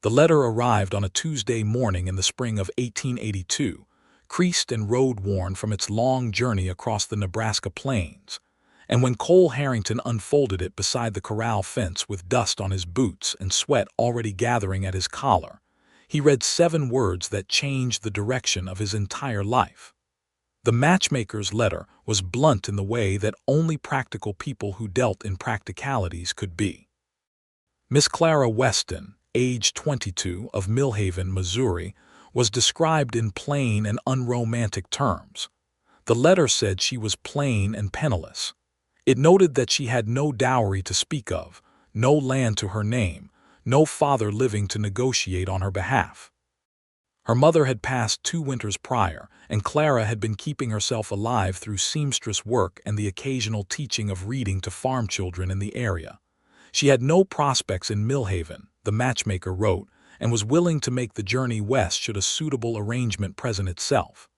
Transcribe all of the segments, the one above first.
The letter arrived on a Tuesday morning in the spring of 1882, creased and road-worn from its long journey across the Nebraska plains. And when Cole Harrington unfolded it beside the corral fence with dust on his boots and sweat already gathering at his collar, he read 7 words that changed the direction of his entire life. The matchmaker's letter was blunt in the way that only practical people who dealt in practicalities could be. Miss Clara Weston, age 22, of Millhaven, Missouri, was described in plain and unromantic terms. The letter said she was plain and penniless. It noted that she had no dowry to speak of, no land to her name, no father living to negotiate on her behalf. Her mother had passed 2 winters prior, and Clara had been keeping herself alive through seamstress work and the occasional teaching of reading to farm children in the area. She had no prospects in Millhaven, the matchmaker wrote, and was willing to make the journey west should a suitable arrangement present itself.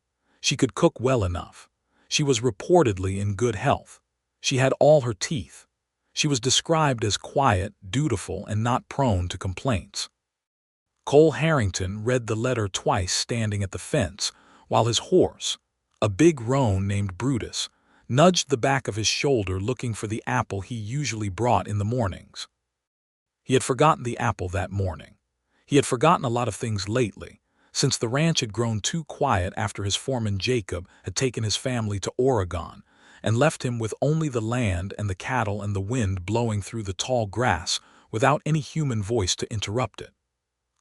She could cook well enough. She was reportedly in good health. She had all her teeth. She was described as quiet, dutiful, and not prone to complaints. Cole Harrington read the letter twice standing at the fence, while his horse, a big roan named Brutus, nudged the back of his shoulder looking for the apple he usually brought in the mornings. He had forgotten the apple that morning. He had forgotten a lot of things lately, since the ranch had grown too quiet after his foreman Jacob had taken his family to Oregon and left him with only the land and the cattle and the wind blowing through the tall grass without any human voice to interrupt it.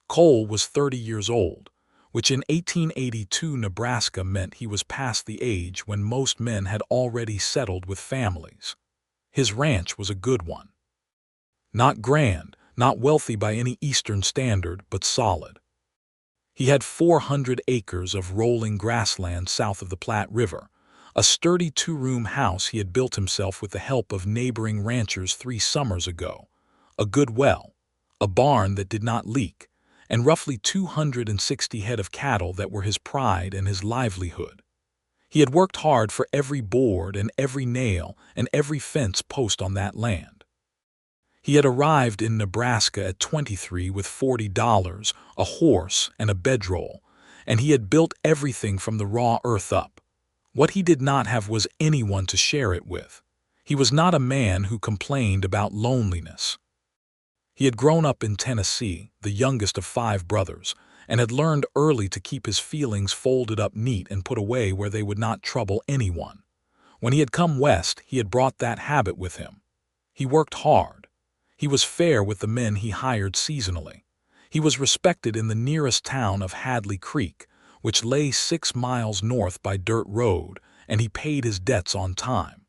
Cole was 30 years old, which in 1882 Nebraska meant he was past the age when most men had already settled with families. His ranch was a good one. Not grand, not wealthy by any Eastern standard, but solid. He had 400 acres of rolling grassland south of the Platte River, a sturdy 2-room house he had built himself with the help of neighboring ranchers 3 summers ago, a good well, a barn that did not leak, and roughly 260 head of cattle that were his pride and his livelihood. He had worked hard for every board and every nail and every fence post on that land. He had arrived in Nebraska at 23 with $40, a horse, and a bedroll, and he had built everything from the raw earth up. What he did not have was anyone to share it with. He was not a man who complained about loneliness. He had grown up in Tennessee, the youngest of 5 brothers, and had learned early to keep his feelings folded up neat and put away where they would not trouble anyone. When he had come west, he had brought that habit with him. He worked hard. He was fair with the men he hired seasonally. He was respected in the nearest town of Hadley Creek, which lay 6 miles north by dirt road, and he paid his debts on time.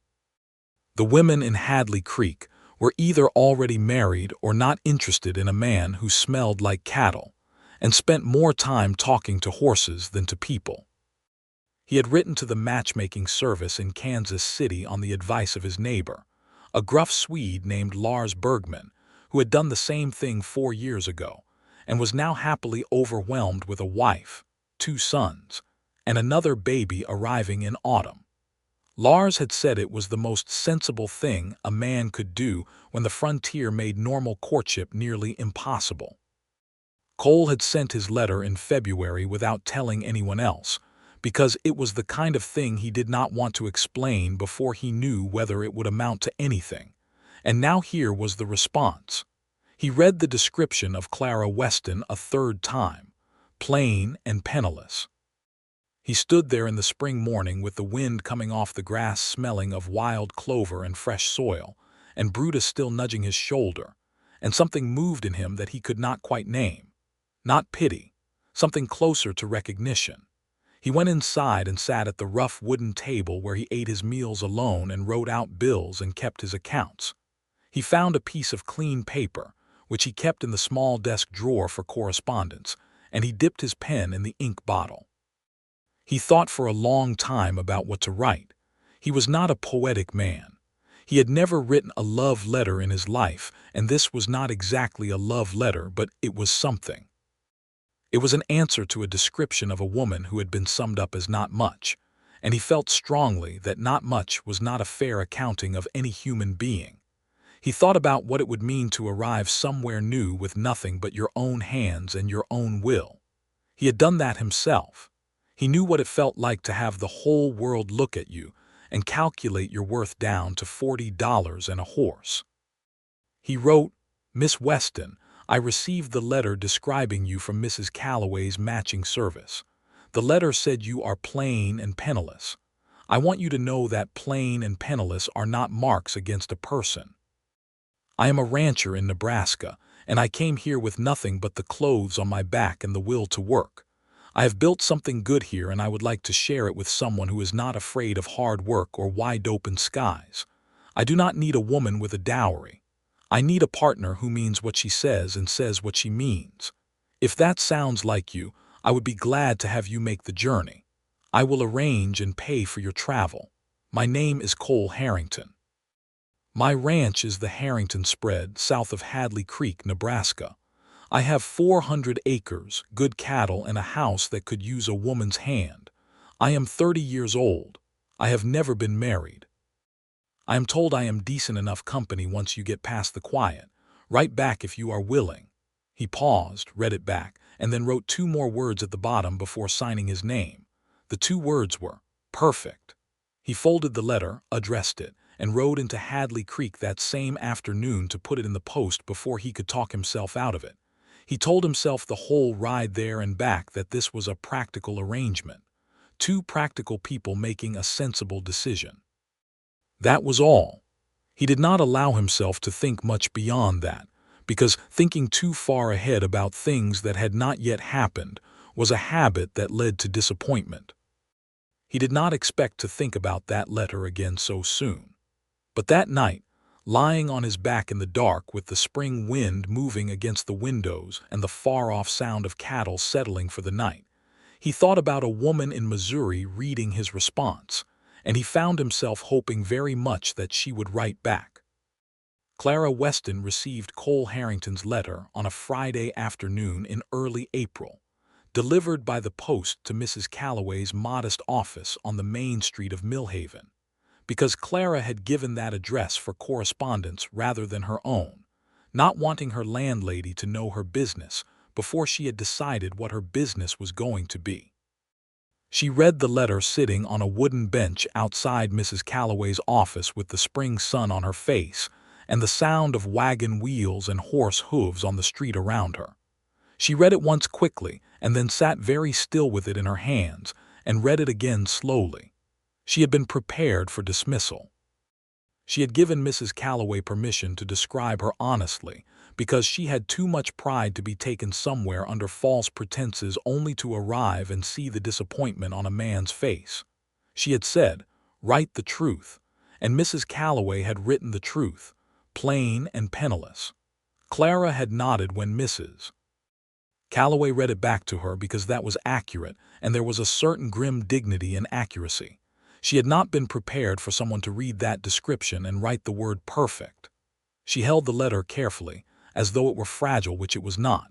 The women in Hadley Creek were either already married or not interested in a man who smelled like cattle and spent more time talking to horses than to people. He had written to the matchmaking service in Kansas City on the advice of his neighbor, a gruff Swede named Lars Bergman, who had done the same thing 4 years ago and was now happily overwhelmed with a wife, 2 sons, and another baby arriving in autumn. Lars had said it was the most sensible thing a man could do when the frontier made normal courtship nearly impossible. Cole had sent his letter in February without telling anyone else, because it was the kind of thing he did not want to explain before he knew whether it would amount to anything. And now here was the response. He read the description of Clara Weston a 3rd time, plain and penniless. He stood there in the spring morning with the wind coming off the grass smelling of wild clover and fresh soil, and Brutus still nudging his shoulder, and something moved in him that he could not quite name. Not pity, something closer to recognition. He went inside and sat at the rough wooden table where he ate his meals alone and wrote out bills and kept his accounts. He found a piece of clean paper, which he kept in the small desk drawer for correspondence, and he dipped his pen in the ink bottle. He thought for a long time about what to write. He was not a poetic man. He had never written a love letter in his life, and this was not exactly a love letter, but it was something. It was an answer to a description of a woman who had been summed up as not much, and he felt strongly that not much was not a fair accounting of any human being. He thought about what it would mean to arrive somewhere new with nothing but your own hands and your own will. He had done that himself. He knew what it felt like to have the whole world look at you and calculate your worth down to $40 and a horse. He wrote, "Miss Weston, I received the letter describing you from Mrs. Calloway's matching service. The letter said you are plain and penniless. I want you to know that plain and penniless are not marks against a person. I am a rancher in Nebraska, and I came here with nothing but the clothes on my back and the will to work. I have built something good here, and I would like to share it with someone who is not afraid of hard work or wide-open skies. I do not need a woman with a dowry. I need a partner who means what she says and says what she means. If that sounds like you, I would be glad to have you make the journey. I will arrange and pay for your travel. My name is Cole Harrington. My ranch is the Harrington Spread south of Hadley Creek, Nebraska. I have 400 acres, good cattle, and a house that could use a woman's hand. I am 30 years old. I have never been married. I am told I am decent enough company once you get past the quiet. Write back if you are willing." He paused, read it back, and then wrote 2 more words at the bottom before signing his name. The 2 words were, "Perfect." He folded the letter, addressed it, and rode into Hadley Creek that same afternoon to put it in the post before he could talk himself out of it. He told himself the whole ride there and back that this was a practical arrangement. 2 practical people making a sensible decision. That was all. He did not allow himself to think much beyond that, because thinking too far ahead about things that had not yet happened was a habit that led to disappointment. He did not expect to think about that letter again so soon. But that night, lying on his back in the dark with the spring wind moving against the windows and the far-off sound of cattle settling for the night, he thought about a woman in Missouri reading his response, and he found himself hoping very much that she would write back. Clara Weston received Cole Harrington's letter on a Friday afternoon in early April, delivered by the post to Mrs. Calloway's modest office on the main street of Millhaven. Because Clara had given that address for correspondence rather than her own, not wanting her landlady to know her business before she had decided what her business was going to be. She read the letter sitting on a wooden bench outside Mrs. Calloway's office with the spring sun on her face and the sound of wagon wheels and horse hooves on the street around her. She read it once quickly and then sat very still with it in her hands and read it again slowly. She had been prepared for dismissal. She had given Mrs. Calloway permission to describe her honestly because she had too much pride to be taken somewhere under false pretenses only to arrive and see the disappointment on a man's face. She had said, "Write the truth," and Mrs. Calloway had written the truth, plain and penniless. Clara had nodded when Mrs. Calloway read it back to her because that was accurate, and there was a certain grim dignity in accuracy. She had not been prepared for someone to read that description and write the word perfect. She held the letter carefully, as though it were fragile, which it was not.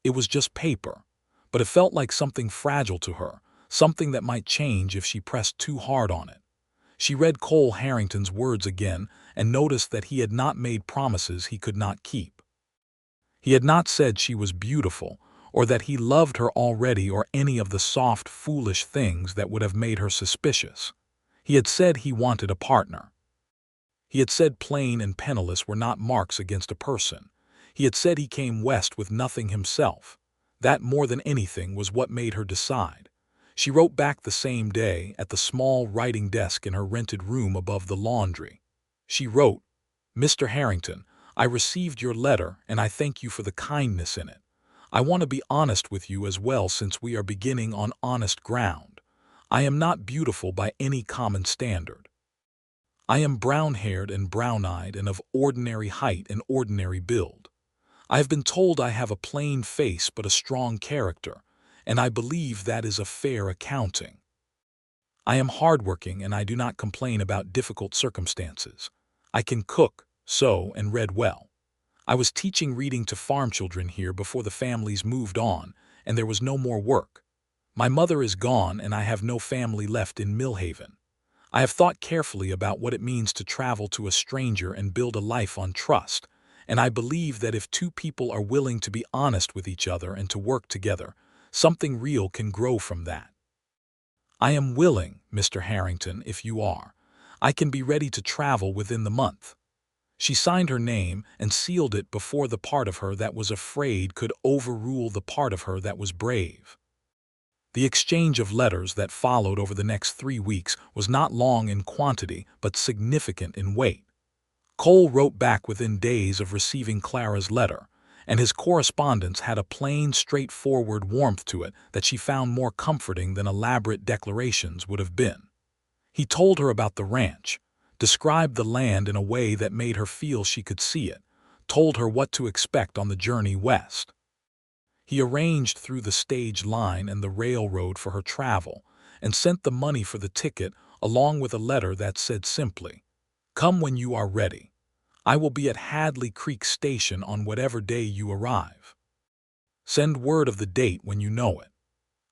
It was just paper, but it felt like something fragile to her, something that might change if she pressed too hard on it. She read Cole Harrington's words again and noticed that he had not made promises he could not keep. He had not said she was beautiful, or that he loved her already, or any of the soft, foolish things that would have made her suspicious. He had said he wanted a partner. He had said plain and penniless were not marks against a person. He had said he came west with nothing himself. That, more than anything, was what made her decide. She wrote back the same day at the small writing desk in her rented room above the laundry. She wrote, "Mr. Harrington, I received your letter and I thank you for the kindness in it. I want to be honest with you as well, since we are beginning on honest ground. I am not beautiful by any common standard. I am brown-haired and brown-eyed and of ordinary height and ordinary build. I have been told I have a plain face but a strong character, and I believe that is a fair accounting. I am hardworking and I do not complain about difficult circumstances. I can cook, sew, and read well. I was teaching reading to farm children here before the families moved on, and there was no more work. My mother is gone and I have no family left in Millhaven. I have thought carefully about what it means to travel to a stranger and build a life on trust, and I believe that if two people are willing to be honest with each other and to work together, something real can grow from that. I am willing, Mr. Harrington, if you are. I can be ready to travel within the month. She signed her name and sealed it before the part of her that was afraid could overrule the part of her that was brave. The exchange of letters that followed over the next 3 weeks was not long in quantity but significant in weight. Cole wrote back within days of receiving Clara's letter, and his correspondence had a plain, straightforward warmth to it that she found more comforting than elaborate declarations would have been. He told her about the ranch, described the land in a way that made her feel she could see it, told her what to expect on the journey west. He arranged through the stage line and the railroad for her travel, and sent the money for the ticket along with a letter that said simply, "Come when you are ready. I will be at Hadley Creek Station on whatever day you arrive. Send word of the date when you know it."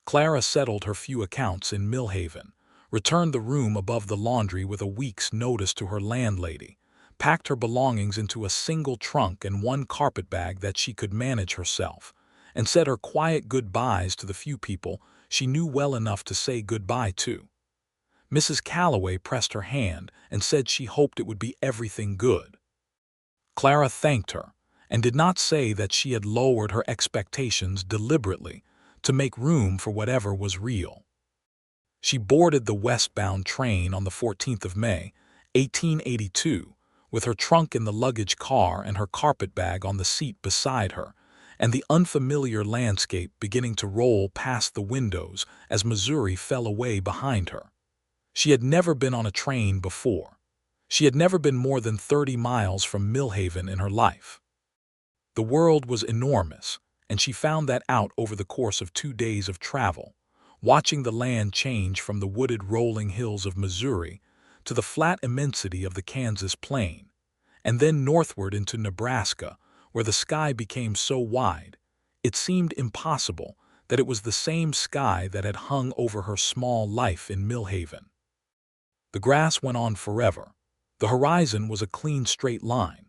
Clara settled her few accounts in Millhaven, returned the room above the laundry with a week's notice to her landlady, packed her belongings into a single trunk and one carpetbag that she could manage herself, and said her quiet goodbyes to the few people she knew well enough to say goodbye to. Mrs. Calloway pressed her hand and said she hoped it would be everything good. Clara thanked her, and did not say that she had lowered her expectations deliberately to make room for whatever was real. She boarded the westbound train on the 14th of May, 1882, with her trunk in the luggage car and her carpetbag on the seat beside her, and the unfamiliar landscape beginning to roll past the windows as Missouri fell away behind her. She had never been on a train before. She had never been more than 30 miles from Millhaven in her life. The world was enormous, and she found that out over the course of 2 days of travel, watching the land change from the wooded rolling hills of Missouri to the flat immensity of the Kansas plain, and then northward into Nebraska, where the sky became so wide, it seemed impossible that it was the same sky that had hung over her small life in Millhaven. The grass went on forever. The horizon was a clean straight line.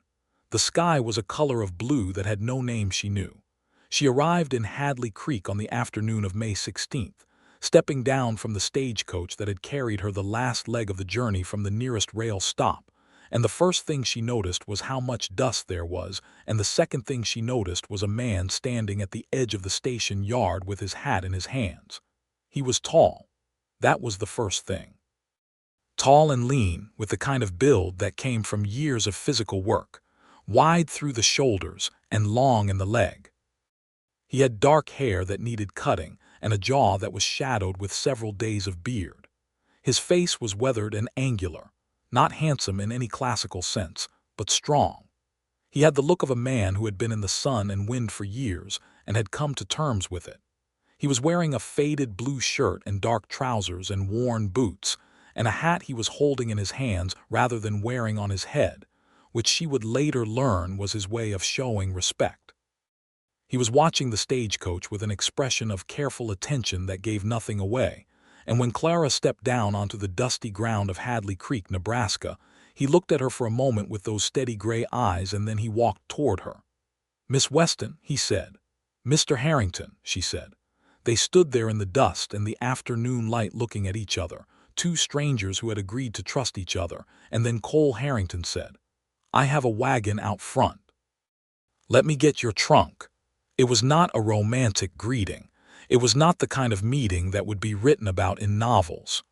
The sky was a color of blue that had no name she knew. She arrived in Hadley Creek on the afternoon of May 16th, stepping down from the stagecoach that had carried her the last leg of the journey from the nearest rail stop, and the first thing she noticed was how much dust there was, and the second thing she noticed was a man standing at the edge of the station yard with his hat in his hands. He was tall. That was the first thing. Tall and lean, with the kind of build that came from years of physical work, wide through the shoulders and long in the leg. He had dark hair that needed cutting and a jaw that was shadowed with several days of beard. His face was weathered and angular, not handsome in any classical sense, but strong. He had the look of a man who had been in the sun and wind for years and had come to terms with it. He was wearing a faded blue shirt and dark trousers and worn boots, and a hat he was holding in his hands rather than wearing on his head, which she would later learn was his way of showing respect. He was watching the stagecoach with an expression of careful attention that gave nothing away, and when Clara stepped down onto the dusty ground of Hadley Creek, Nebraska, he looked at her for a moment with those steady gray eyes, and then he walked toward her. "Miss Weston," he said. "Mr. Harrington," she said. They stood there in the dust and the afternoon light looking at each other, two strangers who had agreed to trust each other, and then Cole Harrington said, "I have a wagon out front. Let me get your trunk." It was not a romantic greeting. It was not the kind of meeting that would be written about in novels.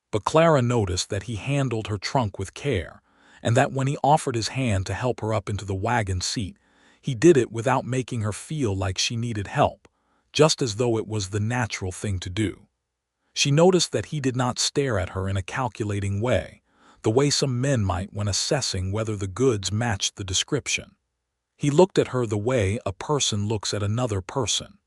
But Clara noticed that he handled her trunk with care, and that when he offered his hand to help her up into the wagon seat, he did it without making her feel like she needed help, just as though it was the natural thing to do. She noticed that he did not stare at her in a calculating way, the way some men might when assessing whether the goods matched the description. He looked at her the way a person looks at another person.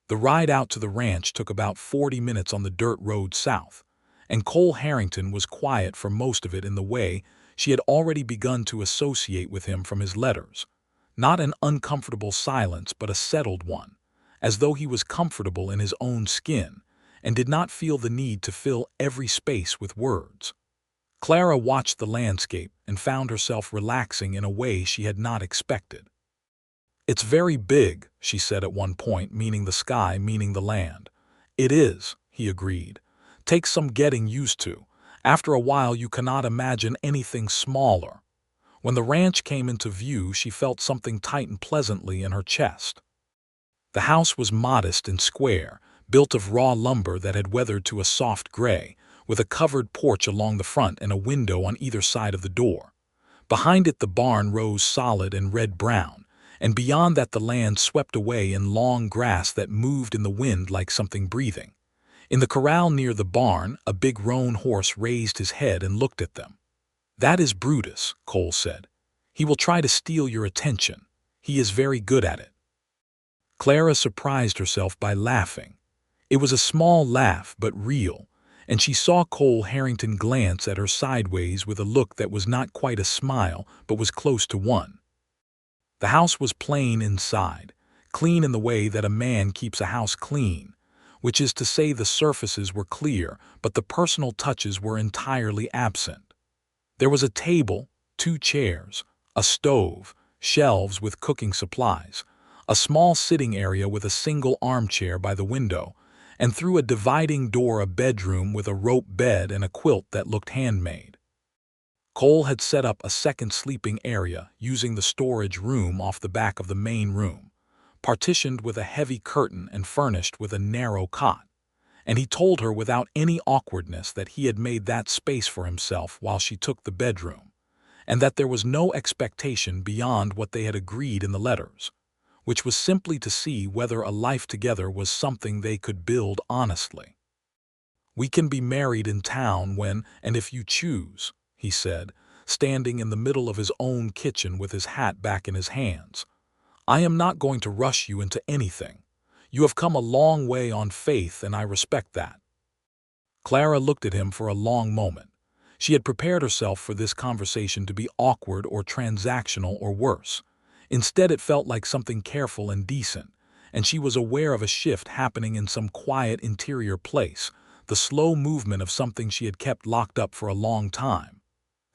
The ride out to the ranch took about 40 minutes on the dirt road south, and Cole Harrington was quiet for most of it in the way she had already begun to associate with him from his letters. Not an uncomfortable silence, but a settled one, as though he was comfortable in his own skin, and did not feel the need to fill every space with words. Clara watched the landscape and found herself relaxing in a way she had not expected. "It's very big," she said at one point, meaning the sky, meaning the land. "It is," he agreed. "Takes some getting used to. After a while you cannot imagine anything smaller." When the ranch came into view, she felt something tighten pleasantly in her chest. The house was modest and square, built of raw lumber that had weathered to a soft gray, with a covered porch along the front and a window on either side of the door. Behind it the barn rose solid and red-brown, and beyond that the land swept away in long grass that moved in the wind like something breathing. In the corral near the barn, a big roan horse raised his head and looked at them. "That is Brutus," Cole said. "He will try to steal your attention. He is very good at it." Clara surprised herself by laughing. It was a small laugh, but real, and she saw Cole Harrington glance at her sideways with a look that was not quite a smile, but was close to one. The house was plain inside, clean in the way that a man keeps a house clean, which is to say the surfaces were clear, but the personal touches were entirely absent. There was a table, 2 chairs, a stove, shelves with cooking supplies, a small sitting area with a single armchair by the window, and through a dividing door a bedroom with a rope bed and a quilt that looked handmade. Cole had set up a second sleeping area using the storage room off the back of the main room, partitioned with a heavy curtain and furnished with a narrow cot, and he told her without any awkwardness that he had made that space for himself while she took the bedroom, and that there was no expectation beyond what they had agreed in the letters, which was simply to see whether a life together was something they could build honestly. "We can be married in town when and if you choose," he said, standing in the middle of his own kitchen with his hat back in his hands. "I am not going to rush you into anything. You have come a long way on faith, and I respect that." Clara looked at him for a long moment. She had prepared herself for this conversation to be awkward or transactional or worse. Instead, it felt like something careful and decent, and she was aware of a shift happening in some quiet interior place, the slow movement of something she had kept locked up for a long time.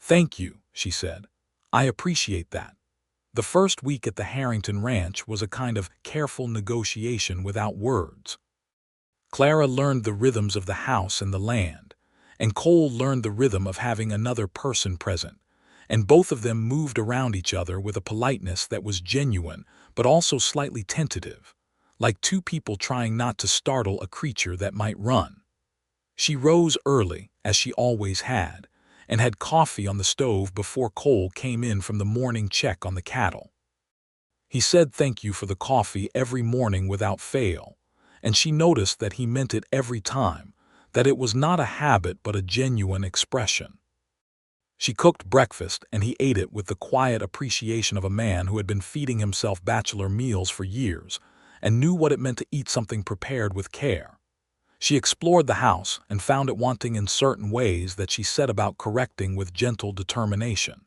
"Thank you," she said. "I appreciate that." The first week at the Harrington Ranch was a kind of careful negotiation without words. Clara learned the rhythms of the house and the land, and Cole learned the rhythm of having another person present, and both of them moved around each other with a politeness that was genuine but also slightly tentative, like 2 people trying not to startle a creature that might run. She rose early, as she always had, and had coffee on the stove before Cole came in from the morning check on the cattle. He said thank you for the coffee every morning without fail, and she noticed that he meant it every time, that it was not a habit but a genuine expression. She cooked breakfast, and he ate it with the quiet appreciation of a man who had been feeding himself bachelor meals for years and knew what it meant to eat something prepared with care. She explored the house and found it wanting in certain ways that she set about correcting with gentle determination.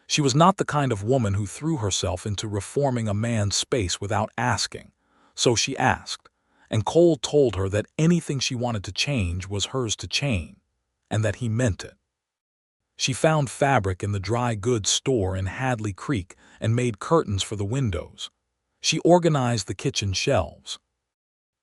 She was not the kind of woman who threw herself into reforming a man's space without asking, so she asked, and Cole told her that anything she wanted to change was hers to change, and that he meant it. She found fabric in the dry goods store in Hadley Creek and made curtains for the windows. She organized the kitchen shelves.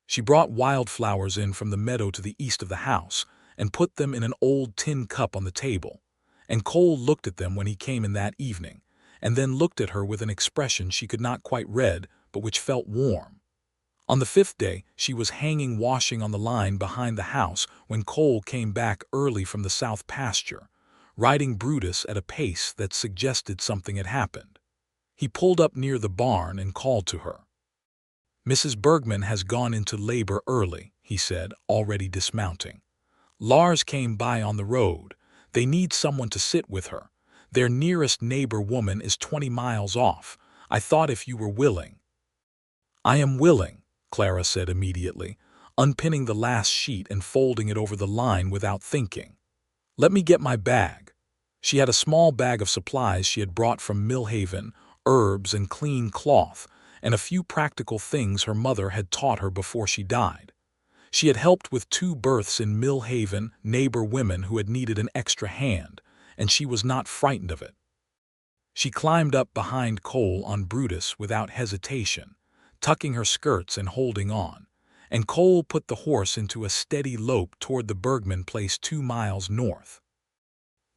She brought wildflowers in from the meadow to the east of the house and put them in an old tin cup on the table, and Cole looked at them when he came in that evening, and then looked at her with an expression she could not quite read but which felt warm. On the 5th day, she was hanging washing on the line behind the house when Cole came back early from the south pasture, riding Brutus at a pace that suggested something had happened. He pulled up near the barn and called to her. "Mrs. Bergman has gone into labor early," he said, already dismounting. "Lars came by on the road. They need someone to sit with her. Their nearest neighbor woman is 20 miles off. I thought if you were willing." "I am willing," Clara said immediately, unpinning the last sheet and folding it over the line without thinking. "Let me get my bag." She had a small bag of supplies she had brought from Millhaven, herbs and clean cloth, and a few practical things her mother had taught her before she died. She had helped with 2 births in Millhaven, neighbor women who had needed an extra hand, and she was not frightened of it. She climbed up behind Cole on Brutus without hesitation, tucking her skirts and holding on, and Cole put the horse into a steady lope toward the Bergman place 2 miles north.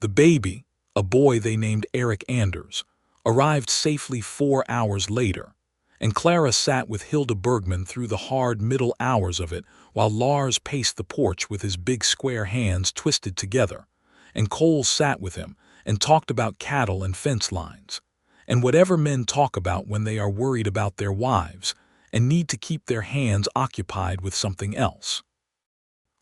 The baby, a boy they named Eric Anders, arrived safely 4 hours later, and Clara sat with Hilda Bergman through the hard middle hours of it while Lars paced the porch with his big square hands twisted together, and Cole sat with him and talked about cattle and fence lines, and whatever men talk about when they are worried about their wives and need to keep their hands occupied with something else.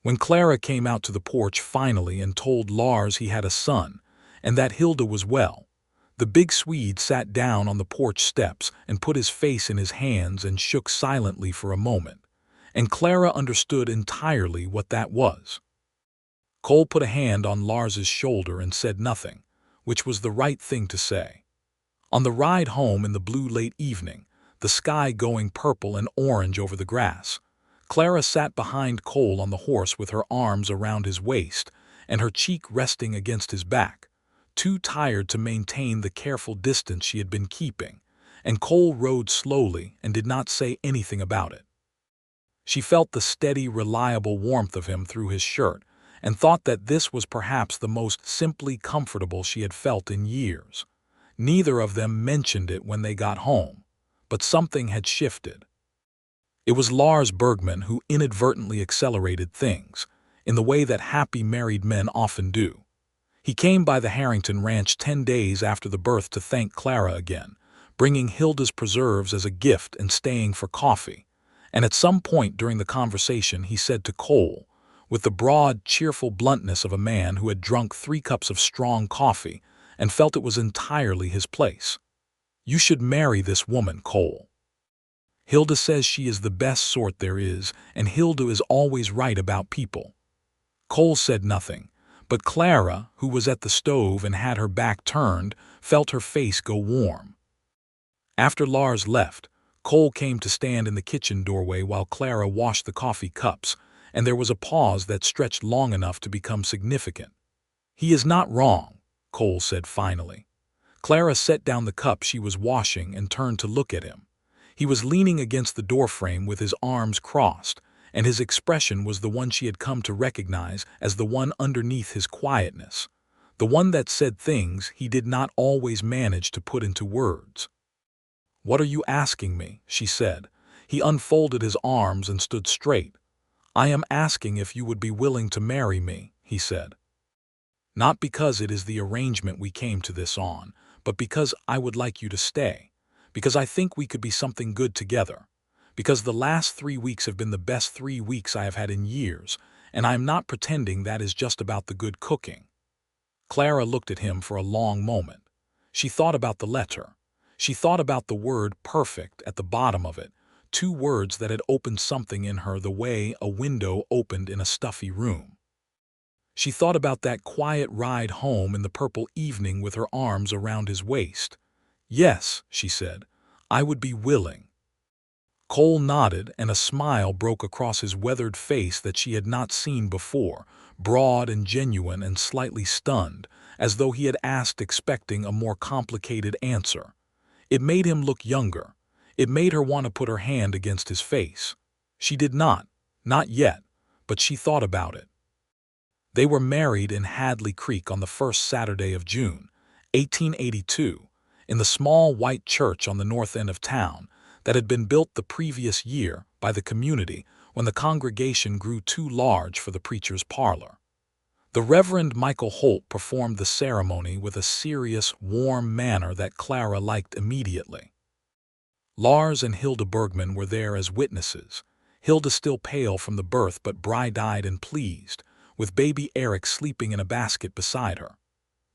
When Clara came out to the porch finally and told Lars he had a son and that Hilda was well, the big Swede sat down on the porch steps and put his face in his hands and shook silently for a moment, and Clara understood entirely what that was. Cole put a hand on Lars's shoulder and said nothing, which was the right thing to say. On the ride home in the blue late evening, the sky going purple and orange over the grass, Clara sat behind Cole on the horse with her arms around his waist and her cheek resting against his back, too tired to maintain the careful distance she had been keeping, and Cole rode slowly and did not say anything about it. She felt the steady, reliable warmth of him through his shirt and thought that this was perhaps the most simply comfortable she had felt in years. Neither of them mentioned it when they got home, but something had shifted. It was Lars Bergman who inadvertently accelerated things, in the way that happy married men often do. He came by the Harrington ranch 10 days after the birth to thank Clara again, bringing Hilda's preserves as a gift and staying for coffee, and at some point during the conversation he said to Cole, with the broad, cheerful bluntness of a man who had drunk 3 cups of strong coffee and felt it was entirely his place, "You should marry this woman, Cole. Hilda says she is the best sort there is, and Hilda is always right about people." Cole said nothing, but Clara, who was at the stove and had her back turned, felt her face go warm. After Lars left, Cole came to stand in the kitchen doorway while Clara washed the coffee cups, and there was a pause that stretched long enough to become significant. "He is not wrong," Cole said finally. Clara set down the cup she was washing and turned to look at him. He was leaning against the doorframe with his arms crossed, and his expression was the one she had come to recognize as the one underneath his quietness, the one that said things he did not always manage to put into words. "What are you asking me?" she said. He unfolded his arms and stood straight. "I am asking if you would be willing to marry me," he said. "Not because it is the arrangement we came to this on, but because I would like you to stay, because I think we could be something good together, because the last 3 weeks have been the best 3 weeks I have had in years, and I am not pretending that is just about the good cooking." Clara looked at him for a long moment. She thought about the letter. She thought about the word perfect at the bottom of it, 2 words that had opened something in her the way a window opened in a stuffy room. She thought about that quiet ride home in the purple evening with her arms around his waist. "Yes," she said, "I would be willing." Cole nodded, and a smile broke across his weathered face that she had not seen before, broad and genuine and slightly stunned, as though he had asked expecting a more complicated answer. It made him look younger. It made her want to put her hand against his face. She did not yet, but she thought about it. They were married in Hadley Creek on the first Saturday of June, 1882, in the small white church on the north end of town, that had been built the previous year by the community when the congregation grew too large for the preacher's parlor. The Reverend Michael Holt performed the ceremony with a serious, warm manner that Clara liked immediately. Lars and Hilda Bergman were there as witnesses, Hilda still pale from the birth but bright-eyed and pleased, with baby Eric sleeping in a basket beside her.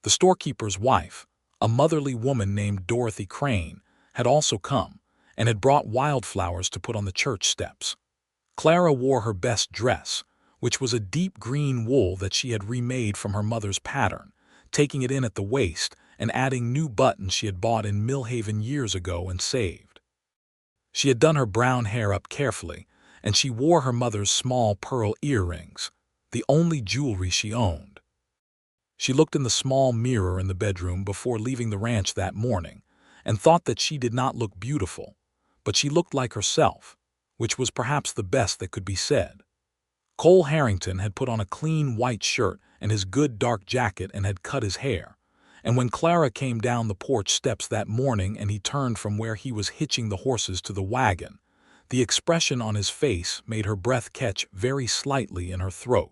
The storekeeper's wife, a motherly woman named Dorothy Crane, had also come, and had brought wildflowers to put on the church steps. Clara wore her best dress, which was a deep green wool that she had remade from her mother's pattern, taking it in at the waist and adding new buttons she had bought in Millhaven years ago and saved. She had done her brown hair up carefully, and she wore her mother's small pearl earrings, the only jewelry she owned. She looked in the small mirror in the bedroom before leaving the ranch that morning and thought that she did not look beautiful, but she looked like herself, which was perhaps the best that could be said. Cole Harrington had put on a clean white shirt and his good dark jacket and had cut his hair, and when Clara came down the porch steps that morning and he turned from where he was hitching the horses to the wagon, the expression on his face made her breath catch very slightly in her throat.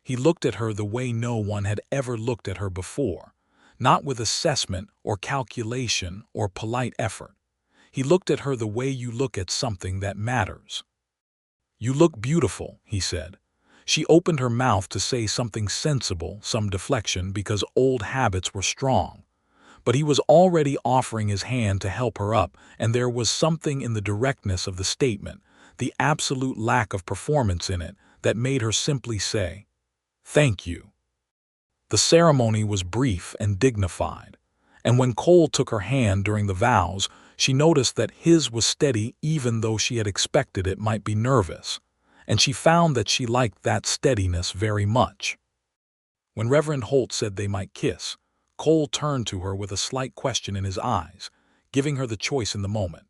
He looked at her the way no one had ever looked at her before, not with assessment or calculation or polite effort. He looked at her the way you look at something that matters. "You look beautiful," he said. She opened her mouth to say something sensible, some deflection, because old habits were strong. But he was already offering his hand to help her up, and there was something in the directness of the statement, the absolute lack of performance in it, that made her simply say, "Thank you." The ceremony was brief and dignified, and when Cole took her hand during the vows, she noticed that his was steady even though she had expected it might be nervous, and she found that she liked that steadiness very much. When Reverend Holt said they might kiss, Cole turned to her with a slight question in his eyes, giving her the choice in the moment,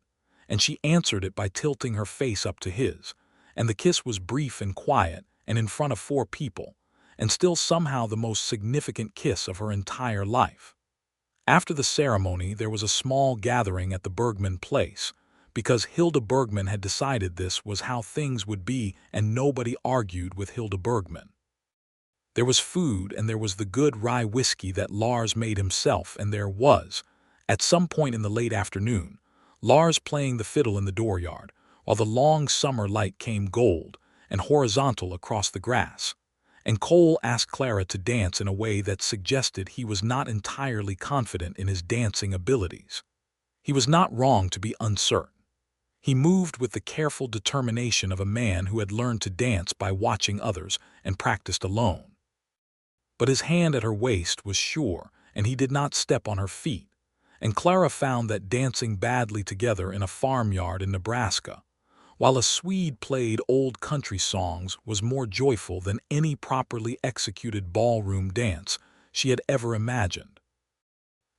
and she answered it by tilting her face up to his, and the kiss was brief and quiet and in front of 4 people, and still somehow the most significant kiss of her entire life. After the ceremony, there was a small gathering at the Bergman place, because Hilda Bergman had decided this was how things would be and nobody argued with Hilda Bergman. There was food and there was the good rye whiskey that Lars made himself, and there was, at some point in the late afternoon, Lars playing the fiddle in the dooryard, while the long summer light came gold and horizontal across the grass, and Cole asked Clara to dance in a way that suggested he was not entirely confident in his dancing abilities. He was not wrong to be uncertain. He moved with the careful determination of a man who had learned to dance by watching others and practiced alone. But his hand at her waist was sure, and he did not step on her feet, and Clara found that dancing badly together in a farmyard in Nebraska, while a Swede played old country songs, was more joyful than any properly executed ballroom dance she had ever imagined.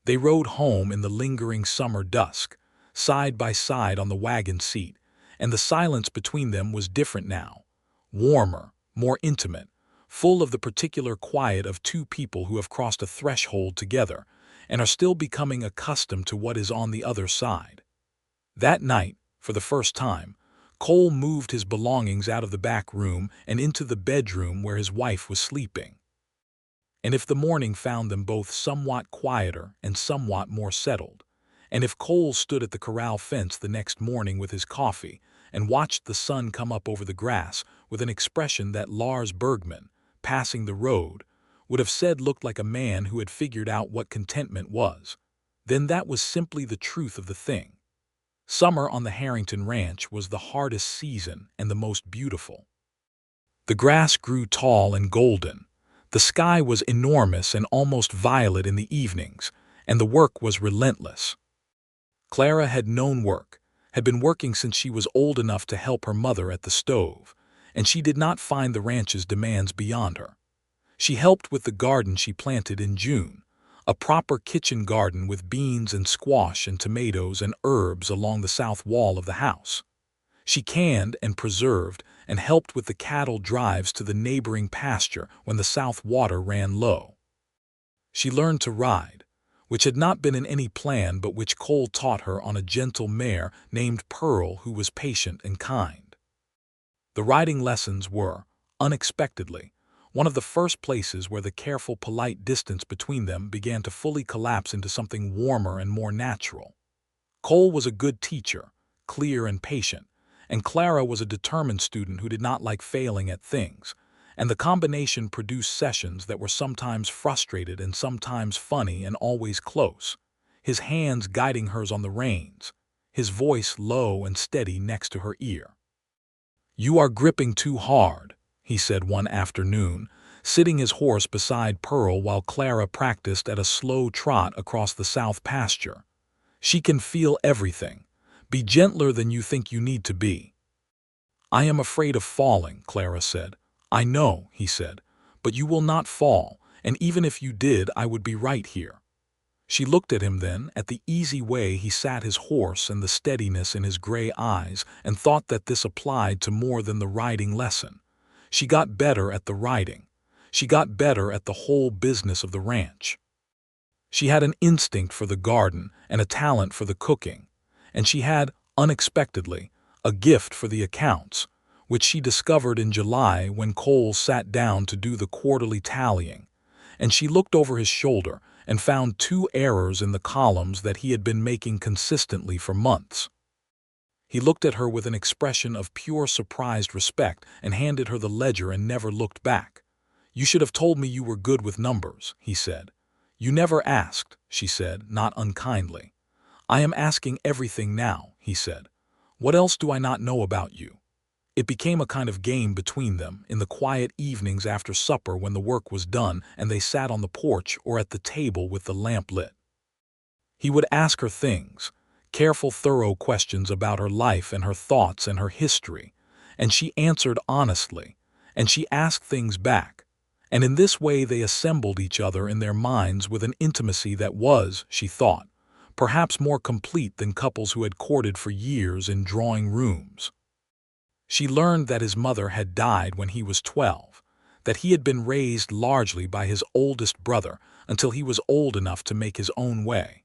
They rode home in the lingering summer dusk, side by side on the wagon seat, and the silence between them was different now, warmer, more intimate, full of the particular quiet of 2 people who have crossed a threshold together and are still becoming accustomed to what is on the other side. That night, for the first time, Cole moved his belongings out of the back room and into the bedroom where his wife was sleeping. And if the morning found them both somewhat quieter and somewhat more settled, and if Cole stood at the corral fence the next morning with his coffee and watched the sun come up over the grass with an expression that Lars Bergman, passing the road, would have said looked like a man who had figured out what contentment was, then that was simply the truth of the thing. Summer on the Harrington Ranch was the hardest season and the most beautiful. The grass grew tall and golden, the sky was enormous and almost violet in the evenings, and the work was relentless. Clara had known work, had been working since she was old enough to help her mother at the stove, and she did not find the ranch's demands beyond her. She helped with the garden she planted in June, a proper kitchen garden with beans and squash and tomatoes and herbs along the south wall of the house. She canned and preserved and helped with the cattle drives to the neighboring pasture when the south water ran low. She learned to ride, which had not been in any plan but which Cole taught her on a gentle mare named Pearl who was patient and kind. The riding lessons were, unexpectedly, one of the first places where the careful, polite distance between them began to fully collapse into something warmer and more natural. Cole was a good teacher, clear and patient, and Clara was a determined student who did not like failing at things, and the combination produced sessions that were sometimes frustrated and sometimes funny and always close, his hands guiding hers on the reins, his voice low and steady next to her ear. "You are gripping too hard," he said one afternoon, sitting his horse beside Pearl while Clara practiced at a slow trot across the south pasture. "She can feel everything. Be gentler than you think you need to be." "I am afraid of falling," Clara said. "I know," he said, "but you will not fall, and even if you did, I would be right here." She looked at him then, at the easy way he sat his horse and the steadiness in his gray eyes, and thought that this applied to more than the riding lesson. She got better at the riding. She got better at the whole business of the ranch. She had an instinct for the garden and a talent for the cooking, and she had, unexpectedly, a gift for the accounts, which she discovered in July when Cole sat down to do the quarterly tallying, and she looked over his shoulder and found 2 errors in the columns that he had been making consistently for months. He looked at her with an expression of pure surprised respect and handed her the ledger and never looked back. "You should have told me you were good with numbers," he said. "You never asked," she said, not unkindly. "I am asking everything now," he said. "What else do I not know about you?" It became a kind of game between them in the quiet evenings after supper when the work was done and they sat on the porch or at the table with the lamp lit. He would ask her things, careful, thorough questions about her life and her thoughts and her history, and she answered honestly, and she asked things back, and in this way they assembled each other in their minds with an intimacy that was, she thought, perhaps more complete than couples who had courted for years in drawing rooms. She learned that his mother had died when he was 12, that he had been raised largely by his oldest brother until he was old enough to make his own way,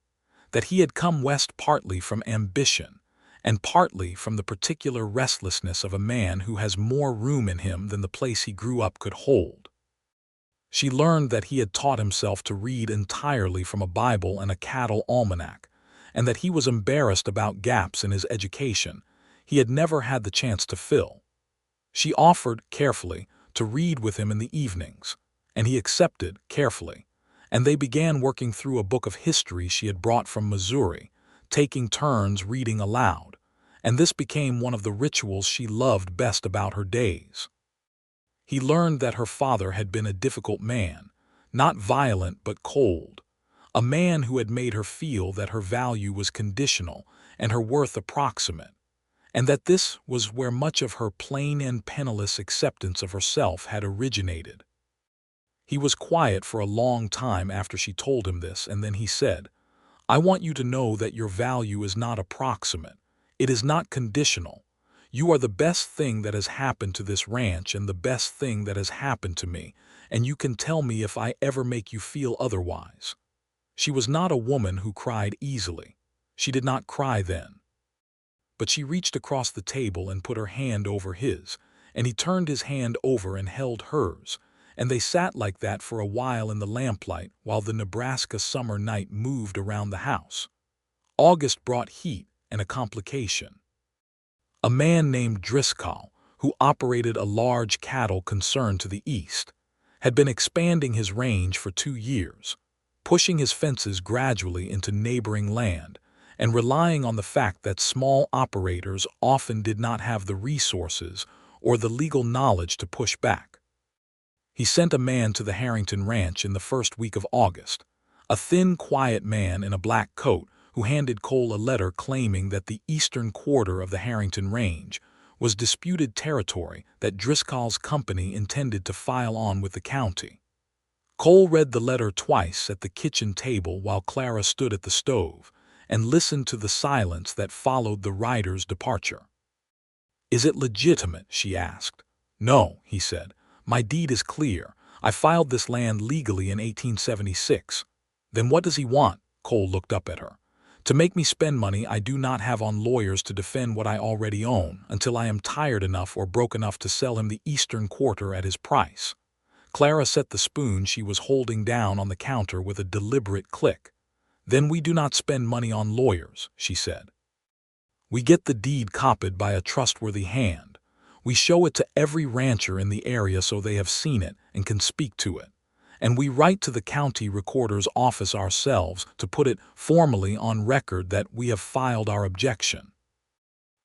that he had come west partly from ambition and partly from the particular restlessness of a man who has more room in him than the place he grew up could hold. She learned that he had taught himself to read entirely from a Bible and a cattle almanac, and that he was embarrassed about gaps in his education he had never had the chance to fill. She offered, carefully, to read with him in the evenings, and he accepted, carefully, and they began working through a book of history she had brought from Missouri, taking turns reading aloud, and this became one of the rituals she loved best about her days. He learned that her father had been a difficult man, not violent but cold, a man who had made her feel that her value was conditional and her worth approximate, and that this was where much of her plain and penniless acceptance of herself had originated. He was quiet for a long time after she told him this, and then he said, "I want you to know that your value is not approximate. It is not conditional. You are the best thing that has happened to this ranch and the best thing that has happened to me, and you can tell me if I ever make you feel otherwise." She was not a woman who cried easily. She did not cry then. But she reached across the table and put her hand over his, and he turned his hand over and held hers, and they sat like that for a while in the lamplight while the Nebraska summer night moved around the house. August brought heat and a complication. A man named Driscoll, who operated a large cattle concern to the east, had been expanding his range for 2 years, pushing his fences gradually into neighboring land, and relying on the fact that small operators often did not have the resources or the legal knowledge to push back. He sent a man to the Harrington ranch in the first week of August, a thin, quiet man in a black coat who handed Cole a letter claiming that the eastern quarter of the Harrington range was disputed territory that Driscoll's company intended to file on with the county. Cole read the letter twice at the kitchen table while Clara stood at the stove, and listened to the silence that followed the rider's departure. "Is it legitimate?" she asked. "No," he said. "My deed is clear. I filed this land legally in 1876. "Then what does he want?" Cole looked up at her. "To make me spend money I do not have on lawyers to defend what I already own until I am tired enough or broke enough to sell him the eastern quarter at his price." Clara set the spoon she was holding down on the counter with a deliberate click. "Then we do not spend money on lawyers," she said. "We get the deed copied by a trustworthy hand. We show it to every rancher in the area so they have seen it and can speak to it. And we write to the county recorder's office ourselves to put it formally on record that we have filed our objection."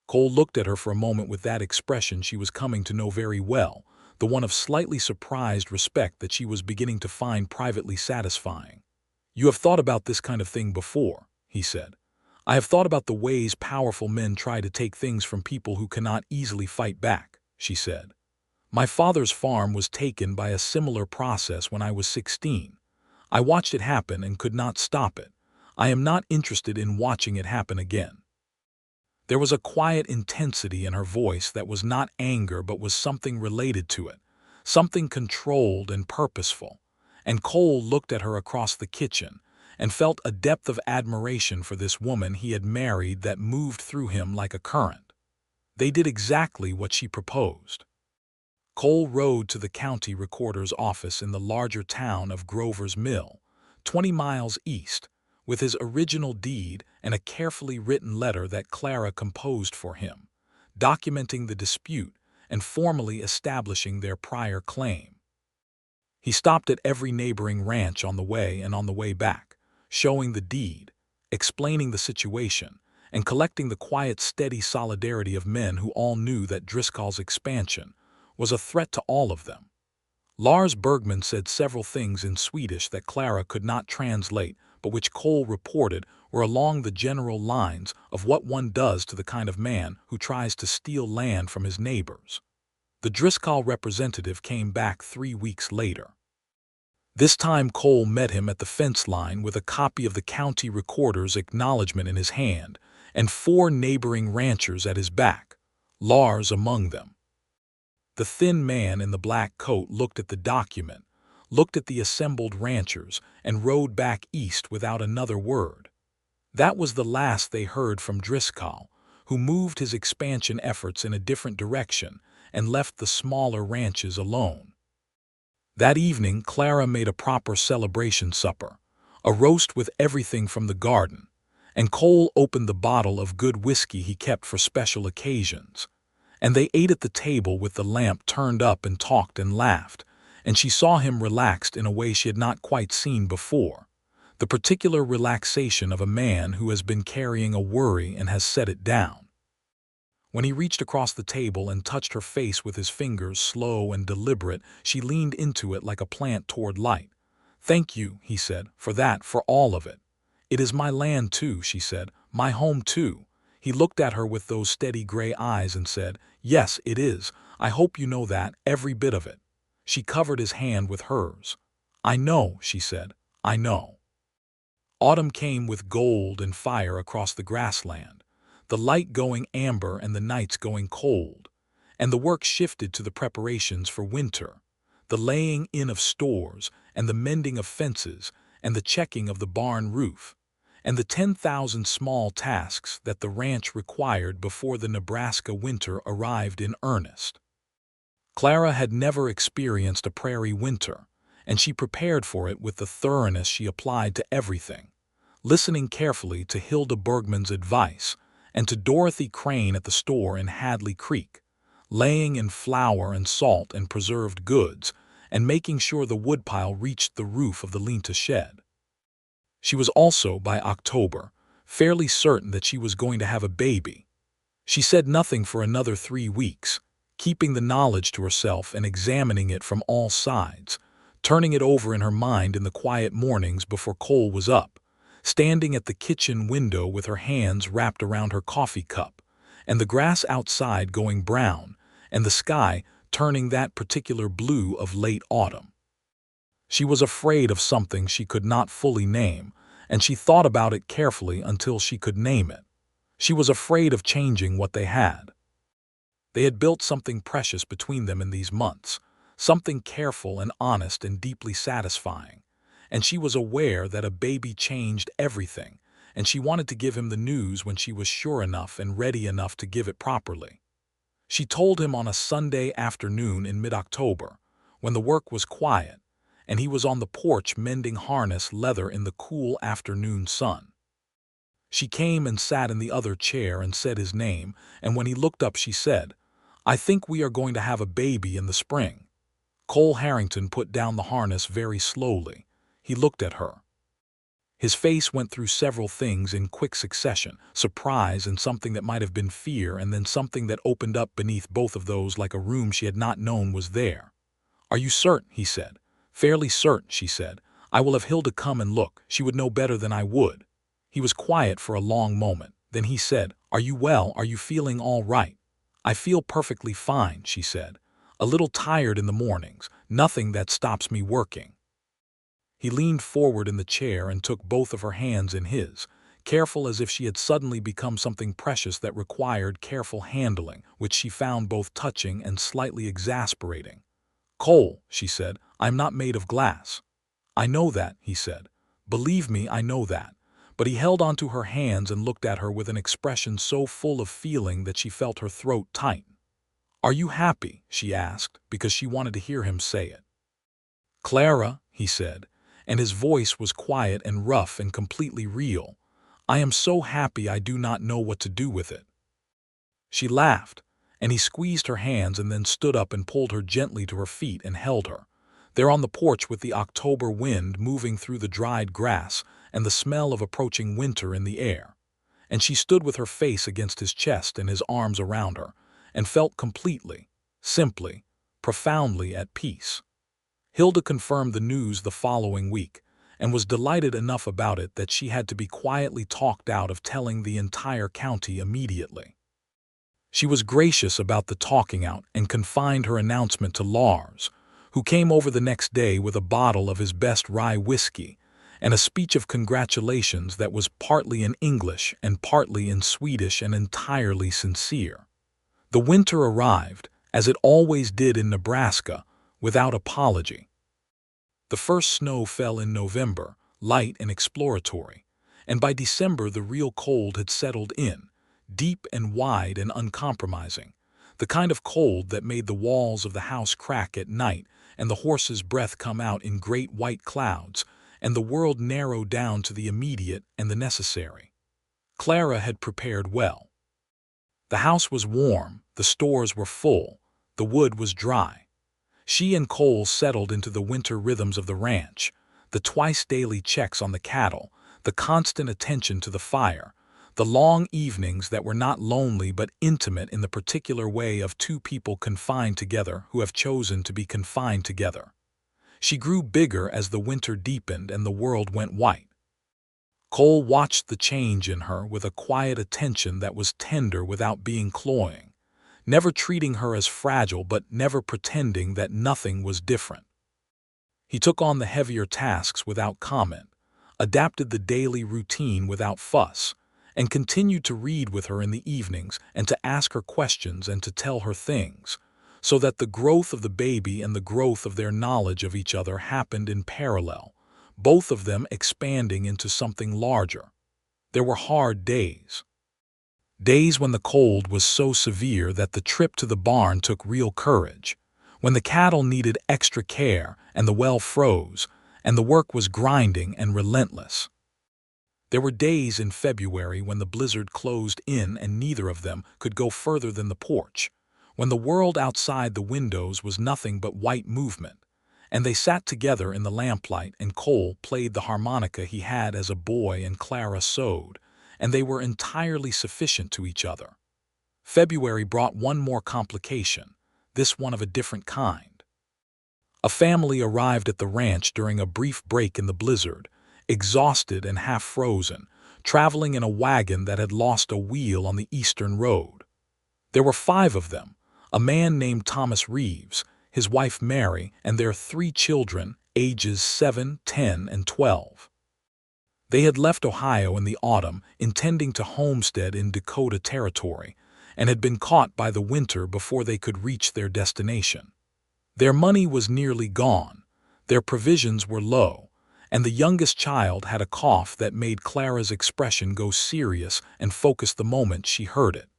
Cole looked at her for a moment with that expression she was coming to know very well, the one of slightly surprised respect that she was beginning to find privately satisfying. "You have thought about this kind of thing before," he said. "I have thought about the ways powerful men try to take things from people who cannot easily fight back. she said. My father's farm was taken by a similar process when I was 16. I watched it happen and could not stop it. I am not interested in watching it happen again. There was a quiet intensity in her voice that was not anger but was something related to it, something controlled and purposeful. And Cole looked at her across the kitchen and felt a depth of admiration for this woman he had married that moved through him like a current. They did exactly what she proposed. Cole rode to the county recorder's office in the larger town of Grover's Mill, 20 miles east, with his original deed and a carefully written letter that Clara composed for him, documenting the dispute and formally establishing their prior claim. He stopped at every neighboring ranch on the way and on the way back, showing the deed, explaining the situation, and collecting the quiet, steady solidarity of men who all knew that Driscoll's expansion was a threat to all of them. Lars Bergman said several things in Swedish that Clara could not translate, but which Cole reported were along the general lines of what one does to the kind of man who tries to steal land from his neighbors. The Driscoll representative came back 3 weeks later. This time Cole met him at the fence line with a copy of the county recorder's acknowledgment in his hand and 4 neighboring ranchers at his back, Lars among them. The thin man in the black coat looked at the document, looked at the assembled ranchers, and rode back east without another word. That was the last they heard from Driscoll, who moved his expansion efforts in a different direction and left the smaller ranches alone. That evening, Clara made a proper celebration supper, a roast with everything from the garden, and Cole opened the bottle of good whiskey he kept for special occasions. And they ate at the table with the lamp turned up and talked and laughed, and she saw him relaxed in a way she had not quite seen before, the particular relaxation of a man who has been carrying a worry and has set it down. When he reached across the table and touched her face with his fingers, slow and deliberate, she leaned into it like a plant toward light. "Thank you," he said, "for that, for all of it. It is my land too," she said, "my home too." He looked at her with those steady gray eyes and said, "Yes, it is. I hope you know that, every bit of it." She covered his hand with hers. "I know," she said, "I know." Autumn came with gold and fire across the grassland, the light going amber and the nights going cold, and the work shifted to the preparations for winter, the laying in of stores and the mending of fences and the checking of the barn roof, and the 10,000 small tasks that the ranch required before the Nebraska winter arrived in earnest. Clara had never experienced a prairie winter, and she prepared for it with the thoroughness she applied to everything, listening carefully to Hilda Bergman's advice and to Dorothy Crane at the store in Hadley Creek, laying in flour and salt and preserved goods, and making sure the woodpile reached the roof of the lean-to shed. She was also, by October, fairly certain that she was going to have a baby. She said nothing for another 3 weeks, keeping the knowledge to herself and examining it from all sides, turning it over in her mind in the quiet mornings before Cole was up, standing at the kitchen window with her hands wrapped around her coffee cup, and the grass outside going brown, and the sky turning that particular blue of late autumn. She was afraid of something she could not fully name, and she thought about it carefully until she could name it. She was afraid of changing what they had. They had built something precious between them in these months, something careful and honest and deeply satisfying, and she was aware that a baby changed everything, and she wanted to give him the news when she was sure enough and ready enough to give it properly. She told him on a Sunday afternoon in mid-October, when the work was quiet, and he was on the porch mending harness leather in the cool afternoon sun. She came and sat in the other chair and said his name, and when he looked up she said, "I think we are going to have a baby in the spring." Cole Harrington put down the harness very slowly. He looked at her. His face went through several things in quick succession, surprise and something that might have been fear, and then something that opened up beneath both of those like a room she had not known was there. "Are you certain?" he said. "Fairly certain," she said. "I will have Hilda come and look. She would know better than I would." He was quiet for a long moment. Then he said, "Are you well? Are you feeling all right?" "I feel perfectly fine," she said. "A little tired in the mornings, nothing that stops me working." He leaned forward in the chair and took both of her hands in his, careful as if she had suddenly become something precious that required careful handling, which she found both touching and slightly exasperating. "Cole," she said, "I'm not made of glass." "I know that," he said. "Believe me, I know that." But he held onto her hands and looked at her with an expression so full of feeling that she felt her throat tighten. "Are you happy?" she asked, because she wanted to hear him say it. "Clara," he said, and his voice was quiet and rough and completely real, "I am so happy I do not know what to do with it." She laughed, and he squeezed her hands and then stood up and pulled her gently to her feet and held her. There on the porch with the October wind moving through the dried grass and the smell of approaching winter in the air. And she stood with her face against his chest and his arms around her, and felt completely, simply, profoundly at peace. Hilda confirmed the news the following week, and was delighted enough about it that she had to be quietly talked out of telling the entire county immediately. She was gracious about the talking out and confined her announcement to Lars, who came over the next day with a bottle of his best rye whiskey and a speech of congratulations that was partly in English and partly in Swedish and entirely sincere. The winter arrived, as it always did in Nebraska, without apology. The first snow fell in November, light and exploratory, and by December the real cold had settled in, deep and wide and uncompromising, the kind of cold that made the walls of the house crack at night and the horse's breath come out in great white clouds, and the world narrow down to the immediate and the necessary. Clara had prepared well. The house was warm, the stores were full, the wood was dry. She and Cole settled into the winter rhythms of the ranch, the twice-daily checks on the cattle, the constant attention to the fire, the long evenings that were not lonely but intimate in the particular way of two people confined together who have chosen to be confined together. She grew bigger as the winter deepened and the world went white. Cole watched the change in her with a quiet attention that was tender without being cloying, never treating her as fragile but never pretending that nothing was different. He took on the heavier tasks without comment, adapted the daily routine without fuss, and continued to read with her in the evenings and to ask her questions and to tell her things, so that the growth of the baby and the growth of their knowledge of each other happened in parallel, both of them expanding into something larger. There were hard days. Days when the cold was so severe that the trip to the barn took real courage, when the cattle needed extra care and the well froze, and the work was grinding and relentless. There were days in February when the blizzard closed in and neither of them could go further than the porch, when the world outside the windows was nothing but white movement, and they sat together in the lamplight and Cole played the harmonica he had as a boy and Clara sewed, and they were entirely sufficient to each other. February brought one more complication, this one of a different kind. A family arrived at the ranch during a brief break in the blizzard, exhausted and half-frozen, traveling in a wagon that had lost a wheel on the eastern road. There were 5 of them, a man named Thomas Reeves, his wife Mary, and their 3 children, ages 7, 10, and 12. They had left Ohio in the autumn, intending to homestead in Dakota Territory, and had been caught by the winter before they could reach their destination. Their money was nearly gone, their provisions were low, and the youngest child had a cough that made Clara's expression go serious and focus the moment she heard it.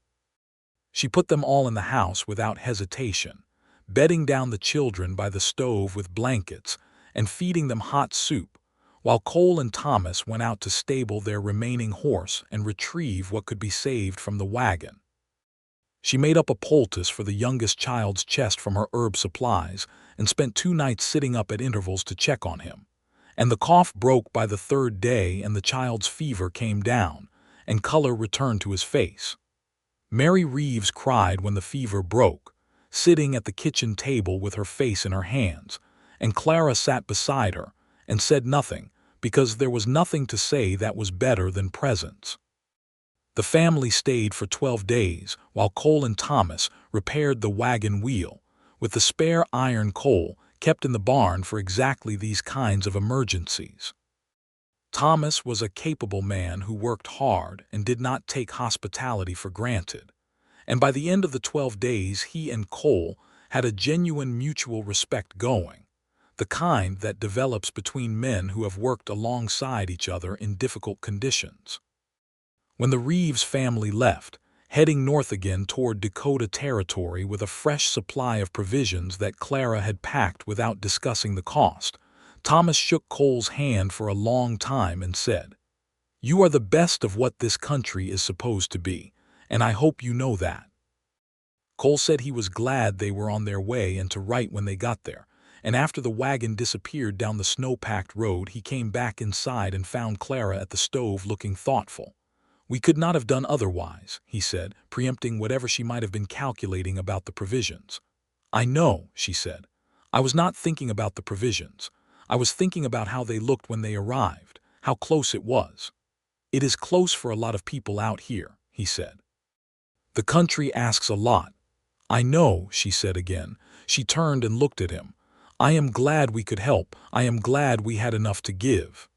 She put them all in the house without hesitation, bedding down the children by the stove with blankets and feeding them hot soup, while Cole and Thomas went out to stable their remaining horse and retrieve what could be saved from the wagon. She made up a poultice for the youngest child's chest from her herb supplies and spent 2 nights sitting up at intervals to check on him. And the cough broke by the 3rd day and the child's fever came down, and color returned to his face. Mary Reeves cried when the fever broke, sitting at the kitchen table with her face in her hands, and Clara sat beside her and said nothing because there was nothing to say that was better than presence. The family stayed for 12 days while Cole and Thomas repaired the wagon wheel, with the spare iron coal kept in the barn for exactly these kinds of emergencies. Thomas was a capable man who worked hard and did not take hospitality for granted, and by the end of the 12 days he and Cole had a genuine mutual respect going, the kind that develops between men who have worked alongside each other in difficult conditions. When the Reeves family left, heading north again toward Dakota Territory with a fresh supply of provisions that Clara had packed without discussing the cost, Thomas shook Cole's hand for a long time and said, "You are the best of what this country is supposed to be, and I hope you know that." Cole said he was glad they were on their way and to write when they got there, and after the wagon disappeared down the snow-packed road he came back inside and found Clara at the stove looking thoughtful. "We could not have done otherwise," he said, preempting whatever she might have been calculating about the provisions. "I know," she said. "I was not thinking about the provisions. I was thinking about how they looked when they arrived, how close it was." "It is close for a lot of people out here," he said. "The country asks a lot." "I know," she said again. She turned and looked at him. "I am glad we could help. I am glad we had enough to give."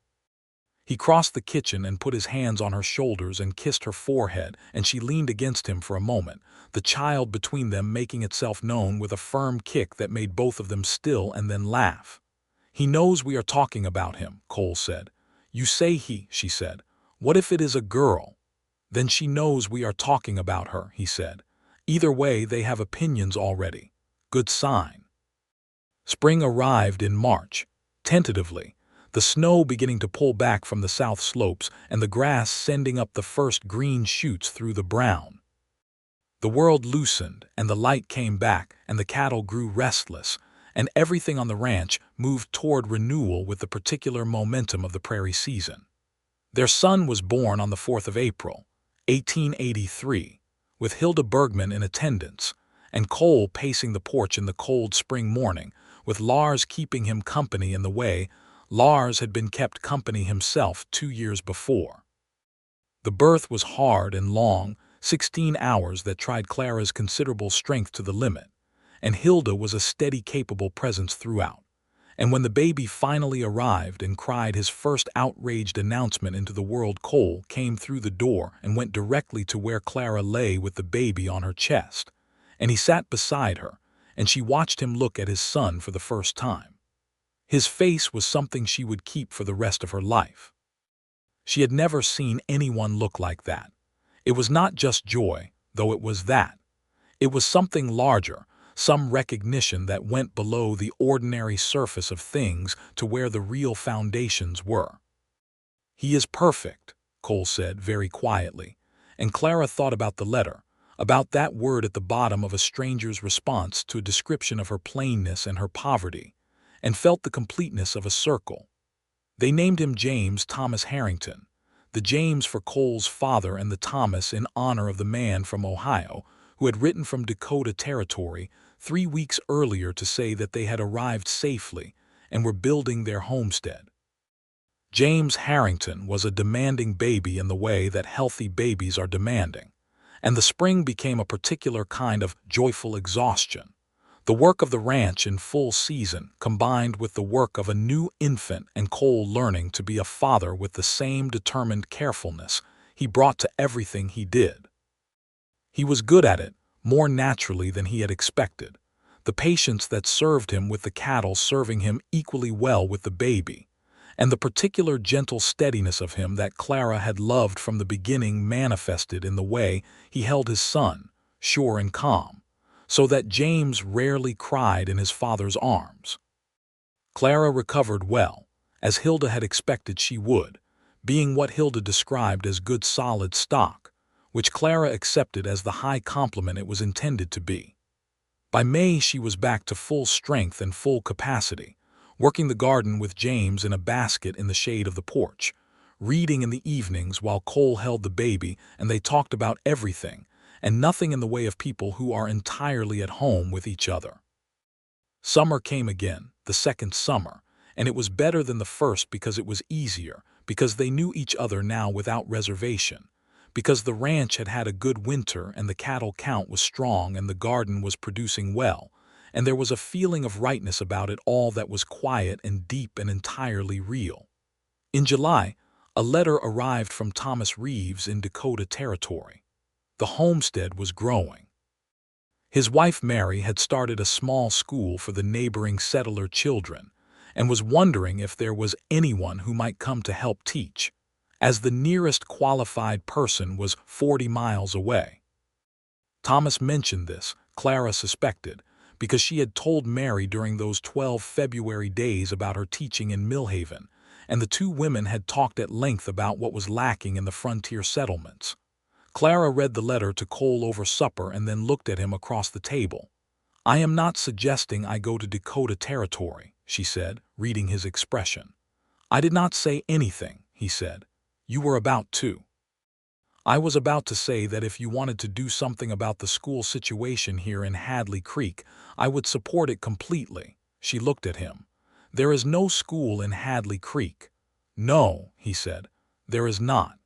He crossed the kitchen and put his hands on her shoulders and kissed her forehead, and she leaned against him for a moment, the child between them making itself known with a firm kick that made both of them still and then laugh. "He knows we are talking about him," Cole said. "You say he," she said. "What if it is a girl?" "Then she knows we are talking about her," he said. "Either way, they have opinions already. Good sign." Spring arrived in March, tentatively, the snow beginning to pull back from the south slopes and the grass sending up the first green shoots through the brown. The world loosened and the light came back and the cattle grew restless, and everything on the ranch moved toward renewal with the particular momentum of the prairie season. Their son was born on the 4th of April, 1883, with Hilda Bergman in attendance, and Cole pacing the porch in the cold spring morning, with Lars keeping him company in the way Lars had been kept company himself 2 years before. The birth was hard and long, 16 hours that tried Clara's considerable strength to the limit, and Hilda was a steady, capable presence throughout. And when the baby finally arrived and cried his first outraged announcement into the world, Cole came through the door and went directly to where Clara lay with the baby on her chest, and he sat beside her, and she watched him look at his son for the first time. His face was something she would keep for the rest of her life. She had never seen anyone look like that. It was not just joy, though it was that. It was something larger, some recognition that went below the ordinary surface of things to where the real foundations were. "He is perfect," Cole said very quietly, and Clara thought about the letter, about that word at the bottom of a stranger's response to a description of her plainness and her poverty, and felt the completeness of a circle. They named him James Thomas Harrington, the James for Cole's father and the Thomas in honor of the man from Ohio who had written from Dakota Territory 3 weeks earlier to say that they had arrived safely and were building their homestead. James Harrington was a demanding baby in the way that healthy babies are demanding, and the spring became a particular kind of joyful exhaustion. The work of the ranch in full season combined with the work of a new infant and Cole learning to be a father with the same determined carefulness he brought to everything he did. He was good at it, more naturally than he had expected, the patience that served him with the cattle serving him equally well with the baby, and the particular gentle steadiness of him that Clara had loved from the beginning manifested in the way he held his son, sure and calm, so that James rarely cried in his father's arms. Clara recovered well, as Hilda had expected she would, being what Hilda described as good solid stock, which Clara accepted as the high compliment it was intended to be. By May she was back to full strength and full capacity, working the garden with James in a basket in the shade of the porch, reading in the evenings while Cole held the baby and they talked about everything, and nothing in the way of people who are entirely at home with each other. Summer came again, the second summer, and it was better than the first because it was easier, because they knew each other now without reservation, because the ranch had had a good winter and the cattle count was strong and the garden was producing well, and there was a feeling of rightness about it all that was quiet and deep and entirely real. In July, a letter arrived from Thomas Reeves in Dakota Territory. The homestead was growing. His wife Mary had started a small school for the neighboring settler children and was wondering if there was anyone who might come to help teach, as the nearest qualified person was 40 miles away. Thomas mentioned this, Clara suspected, because she had told Mary during those 12 February days about her teaching in Millhaven, and the two women had talked at length about what was lacking in the frontier settlements. Clara read the letter to Cole over supper and then looked at him across the table. "I am not suggesting I go to Dakota Territory," she said, reading his expression. "I did not say anything," he said. "You were about to." "I was about to say that if you wanted to do something about the school situation here in Hadley Creek, I would support it completely." She looked at him. "There is no school in Hadley Creek." "No," he said, "there is not.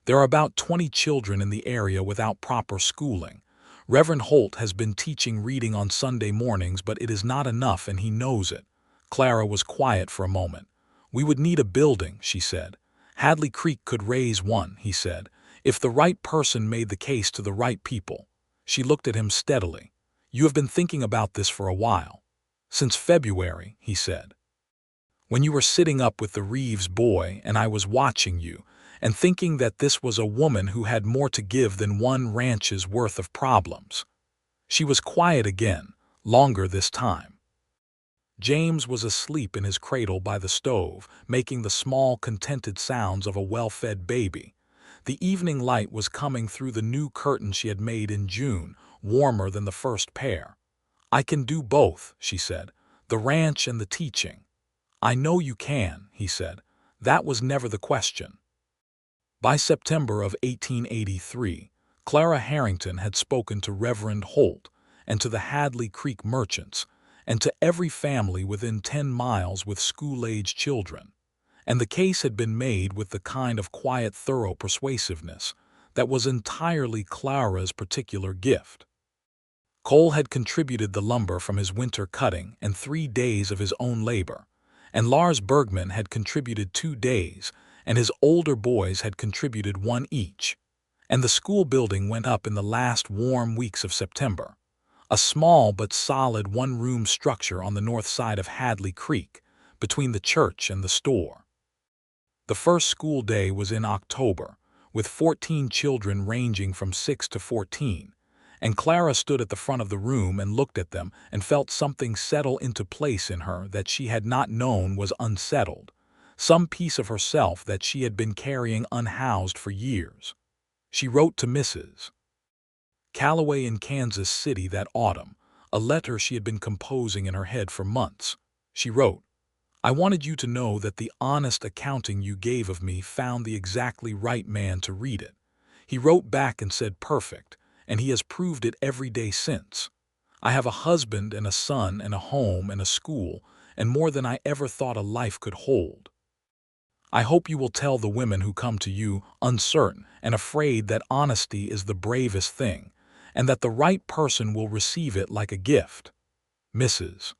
There are about 20 children in the area without proper schooling. Reverend Holt has been teaching reading on Sunday mornings, but it is not enough and he knows it." Clara was quiet for a moment. "We would need a building," she said. "Hadley Creek could raise one," he said, "if the right person made the case to the right people." She looked at him steadily. "You have been thinking about this for a while." "Since February," he said. "When you were sitting up with the Reeves boy and I was watching you, and thinking that this was a woman who had more to give than one ranch's worth of problems." She was quiet again, longer this time. James was asleep in his cradle by the stove, making the small, contented sounds of a well-fed baby. The evening light was coming through the new curtain she had made in June, warmer than the first pair. "I can do both," she said, "the ranch and the teaching." "I know you can," he said. "That was never the question." By September of 1883, Clara Harrington had spoken to Reverend Holt and to the Hadley Creek merchants and to every family within 10 miles with school-age children, and the case had been made with the kind of quiet, thorough persuasiveness that was entirely Clara's particular gift. Cole had contributed the lumber from his winter cutting and 3 days of his own labor, and Lars Bergman had contributed 2 days, and his older boys had contributed 1 each, and the school building went up in the last warm weeks of September, a small but solid 1-room structure on the north side of Hadley Creek, between the church and the store. The first school day was in October, with 14 children ranging from 6 to 14, and Clara stood at the front of the room and looked at them and felt something settle into place in her that she had not known was unsettled, some piece of herself that she had been carrying unhoused for years. She wrote to Mrs. Calloway in Kansas City that autumn, a letter she had been composing in her head for months. She wrote, "I wanted you to know that the honest accounting you gave of me found the exactly right man to read it. He wrote back and said perfect, and he has proved it every day since. I have a husband and a son and a home and a school, and more than I ever thought a life could hold. I hope you will tell the women who come to you, uncertain and afraid, that honesty is the bravest thing, and that the right person will receive it like a gift. Mrs.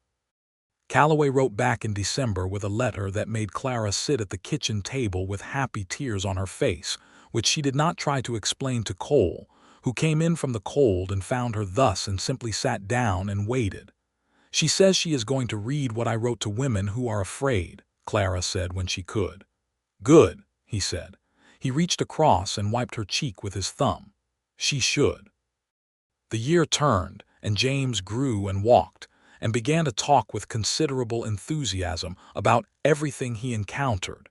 Calloway." Wrote back in December with a letter that made Clara sit at the kitchen table with happy tears on her face, which she did not try to explain to Cole, who came in from the cold and found her thus and simply sat down and waited. "She says she is going to read what I wrote to women who are afraid," Clara said when she could. "Good," he said. He reached across and wiped her cheek with his thumb. "She should." The year turned, and James grew and walked, and began to talk with considerable enthusiasm about everything he encountered,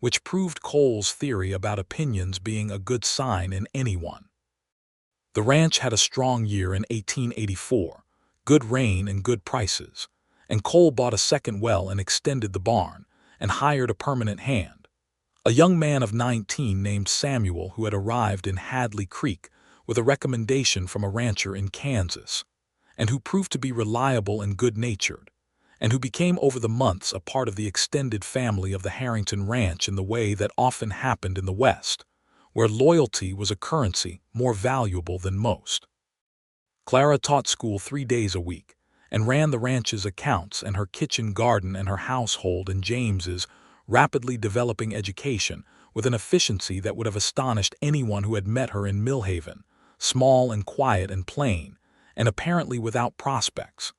which proved Cole's theory about opinions being a good sign in anyone. The ranch had a strong year in 1884, good rain and good prices, and Cole bought a second well and extended the barn, and hired a permanent hand, a young man of 19 named Samuel, who had arrived in Hadley Creek with a recommendation from a rancher in Kansas, and who proved to be reliable and good-natured, and who became over the months a part of the extended family of the Harrington Ranch in the way that often happened in the West, where loyalty was a currency more valuable than most. Clara taught school 3 days a week and ran the ranch's accounts and her kitchen garden and her household and James's, rapidly developing education with an efficiency that would have astonished anyone who had met her in Millhaven, small and quiet and plain, and apparently without prospects.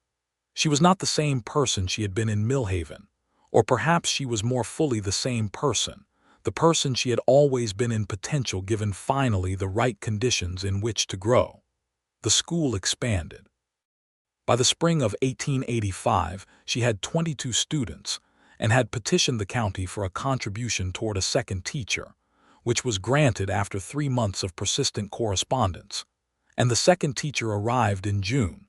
She was not the same person she had been in Millhaven, or perhaps she was more fully the same person, the person she had always been in potential given finally the right conditions in which to grow. The school expanded. By the spring of 1885, she had 22 students and had petitioned the county for a contribution toward a second teacher, which was granted after 3 months of persistent correspondence. And the second teacher arrived in June,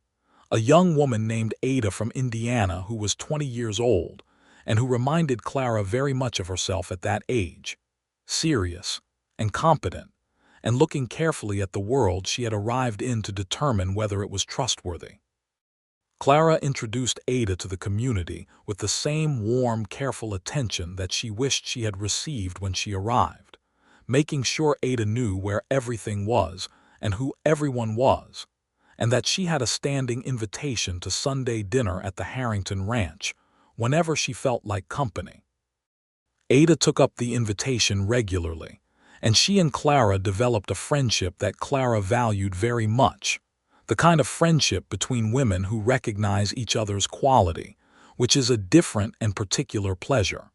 a young woman named Ada from Indiana who was 20 years old and who reminded Clara very much of herself at that age, serious and competent, and looking carefully at the world she had arrived in to determine whether it was trustworthy. Clara introduced Ada to the community with the same warm, careful attention that she wished she had received when she arrived, making sure Ada knew where everything was and who everyone was, and that she had a standing invitation to Sunday dinner at the Harrington Ranch whenever she felt like company. Ada took up the invitation regularly, and she and Clara developed a friendship that Clara valued very much, the kind of friendship between women who recognize each other's quality, which is a different and particular pleasure.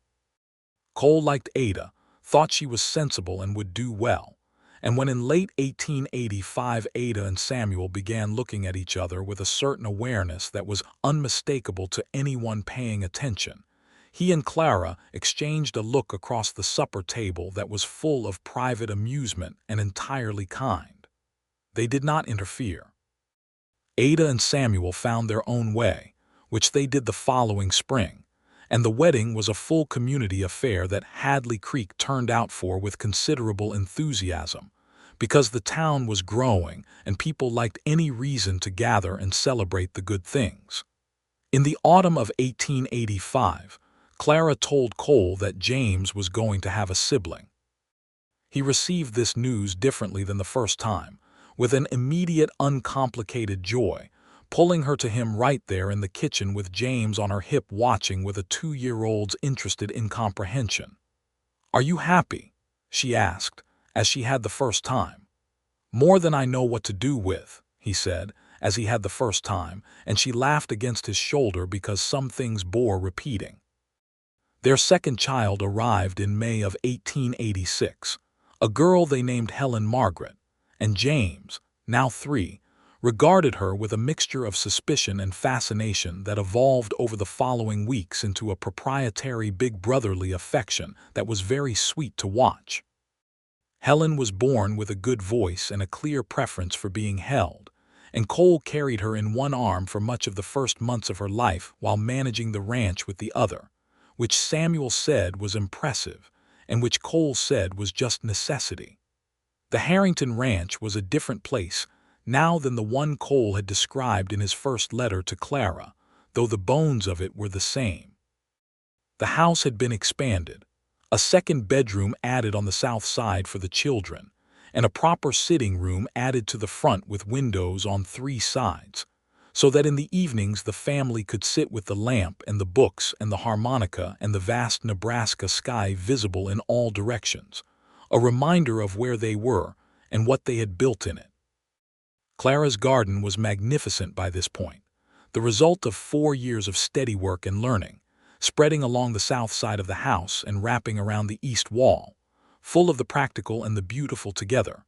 Cole liked Ada, thought she was sensible and would do well, and when in late 1885 Ada and Samuel began looking at each other with a certain awareness that was unmistakable to anyone paying attention, he and Clara exchanged a look across the supper table that was full of private amusement and entirely kind. They did not interfere. Ada and Samuel found their own way, which they did the following spring, and the wedding was a full community affair that Hadley Creek turned out for with considerable enthusiasm, because the town was growing and people liked any reason to gather and celebrate the good things. In the autumn of 1885, Clara told Cole that James was going to have a sibling. He received this news differently than the first time, with an immediate, uncomplicated joy, pulling her to him right there in the kitchen with James on her hip watching with a 2-year-old's interested incomprehension. "Are you happy?" she asked, as she had the first time. "More than I know what to do with," he said, as he had the first time, and she laughed against his shoulder because some things bore repeating. Their second child arrived in May of 1886, a girl they named Helen Margaret, and James, now 3, regarded her with a mixture of suspicion and fascination that evolved over the following weeks into a proprietary big brotherly affection that was very sweet to watch. Helen was born with a good voice and a clear preference for being held, and Cole carried her in one arm for much of the first months of her life while managing the ranch with the other, which Samuel said was impressive and which Cole said was just necessity. The Harrington Ranch was a different place now than the one Cole had described in his first letter to Clara, though the bones of it were the same. The house had been expanded, a second bedroom added on the south side for the children, and a proper sitting room added to the front with windows on 3 sides, so that in the evenings the family could sit with the lamp and the books and the harmonica and the vast Nebraska sky visible in all directions, a reminder of where they were and what they had built in it. Clara's garden was magnificent by this point, the result of 4 years of steady work and learning, spreading along the south side of the house and wrapping around the east wall, full of the practical and the beautiful together,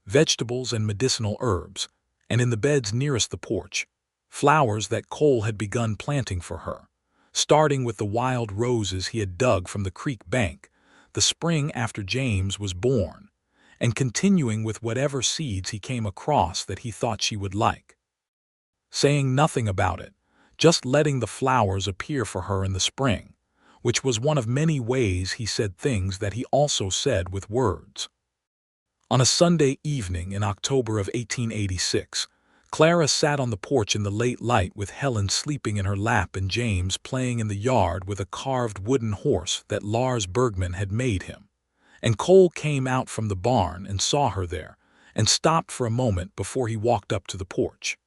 vegetables and medicinal herbs, and in the beds nearest the porch, flowers that Cole had begun planting for her, starting with the wild roses he had dug from the creek bank the spring after James was born, and continuing with whatever seeds he came across that he thought she would like. Saying nothing about it, just letting the flowers appear for her in the spring, which was one of many ways he said things that he also said with words. On a Sunday evening in October of 1886, Clara sat on the porch in the late light with Helen sleeping in her lap and James playing in the yard with a carved wooden horse that Lars Bergman had made him, and Cole came out from the barn and saw her there, and stopped for a moment before he walked up to the porch.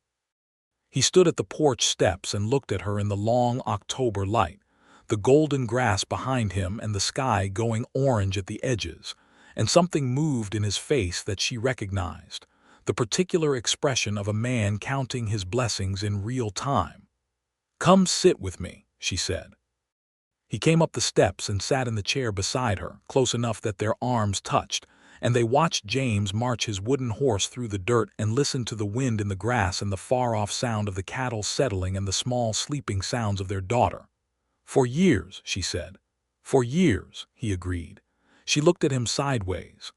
He stood at the porch steps and looked at her in the long October light, the golden grass behind him and the sky going orange at the edges, and something moved in his face that she recognized, the particular expression of a man counting his blessings in real time. "Come sit with me," she said. He came up the steps and sat in the chair beside her, close enough that their arms touched, and they watched James march his wooden horse through the dirt and listened to the wind in the grass and the far-off sound of the cattle settling and the small sleeping sounds of their daughter. "For years," she said. "For years," he agreed. She looked at him sideways.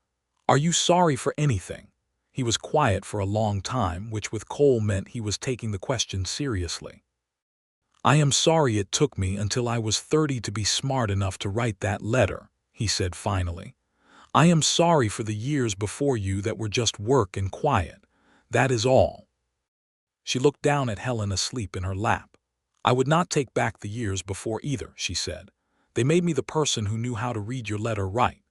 "Are you sorry for anything?" He was quiet for a long time, which with Cole meant he was taking the question seriously. "I am sorry it took me until I was 30 to be smart enough to write that letter," he said finally. "I am sorry for the years before you that were just work and quiet. That is all." She looked down at Helen asleep in her lap. "I would not take back the years before either," she said. "They made me the person who knew how to read your letter right."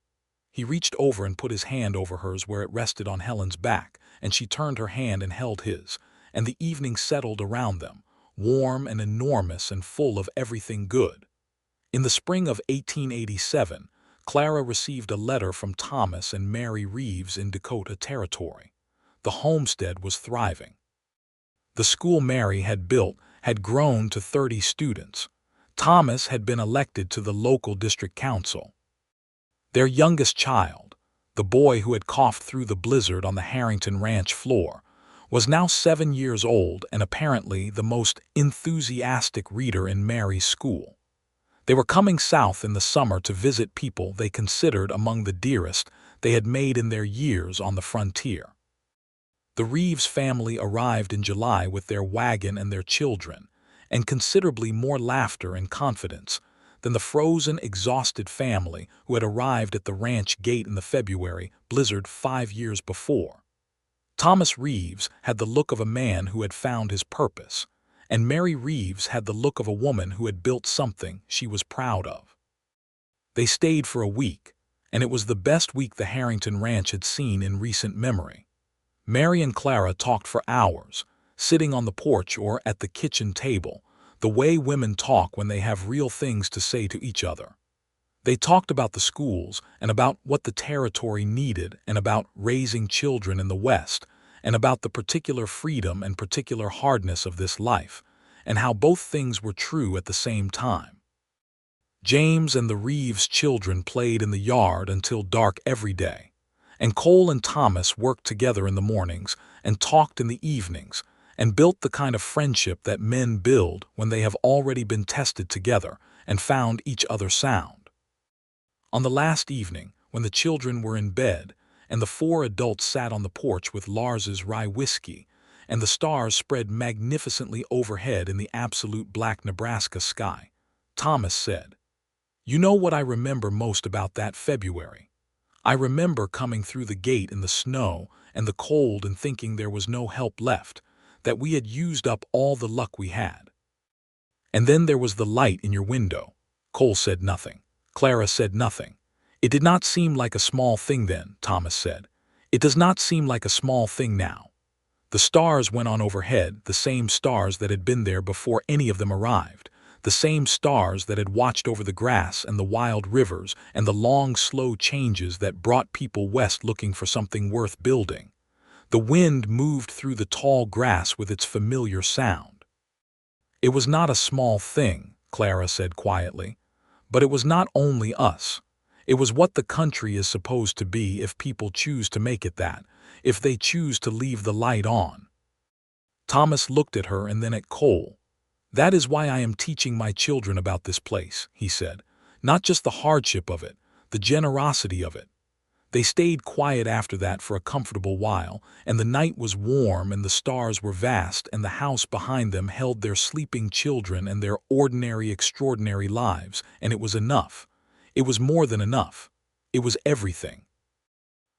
He reached over and put his hand over hers where it rested on Helen's back, and she turned her hand and held his, and the evening settled around them, warm and enormous and full of everything good. In the spring of 1887, Clara received a letter from Thomas and Mary Reeves in Dakota Territory. The homestead was thriving. The school Mary had built had grown to 30 students. Thomas had been elected to the local district council. Their youngest child, the boy who had coughed through the blizzard on the Harrington Ranch floor, was now 7 years old and apparently the most enthusiastic reader in Mary's school. They were coming south in the summer to visit people they considered among the dearest they had made in their years on the frontier. The Reeves family arrived in July with their wagon and their children, and considerably more laughter and confidence than the frozen, exhausted family who had arrived at the ranch gate in the February blizzard 5 years before. Thomas Reeves had the look of a man who had found his purpose, and Mary Reeves had the look of a woman who had built something she was proud of. They stayed for a week, and it was the best week the Harrington Ranch had seen in recent memory. Mary and Clara talked for hours, sitting on the porch or at the kitchen table, the way women talk when they have real things to say to each other. They talked about the schools and about what the territory needed and about raising children in the West and about the particular freedom and particular hardness of this life and how both things were true at the same time. James and the Reeves children played in the yard until dark every day, and Cole and Thomas worked together in the mornings and talked in the evenings and built the kind of friendship that men build when they have already been tested together and found each other sound. On the last evening, when the children were in bed, and the 4 adults sat on the porch with Lars's rye whiskey, and the stars spread magnificently overhead in the absolute black Nebraska sky, Thomas said, "You know what I remember most about that February? I remember coming through the gate in the snow and the cold and thinking there was no help left, that we had used up all the luck we had. And then there was the light in your window." Cole said nothing. Clara said nothing. "It did not seem like a small thing then," Thomas said. "It does not seem like a small thing now." The stars went on overhead, the same stars that had been there before any of them arrived, the same stars that had watched over the grass and the wild rivers and the long, slow changes that brought people west looking for something worth building. The wind moved through the tall grass with its familiar sound. "It was not a small thing," Clara said quietly. "But it was not only us. It was what the country is supposed to be if people choose to make it that, if they choose to leave the light on." Thomas looked at her and then at Cole. "That is why I am teaching my children about this place," he said. "Not just the hardship of it, the generosity of it." They stayed quiet after that for a comfortable while, and the night was warm and the stars were vast and the house behind them held their sleeping children and their ordinary, extraordinary lives, and it was enough. It was more than enough. It was everything.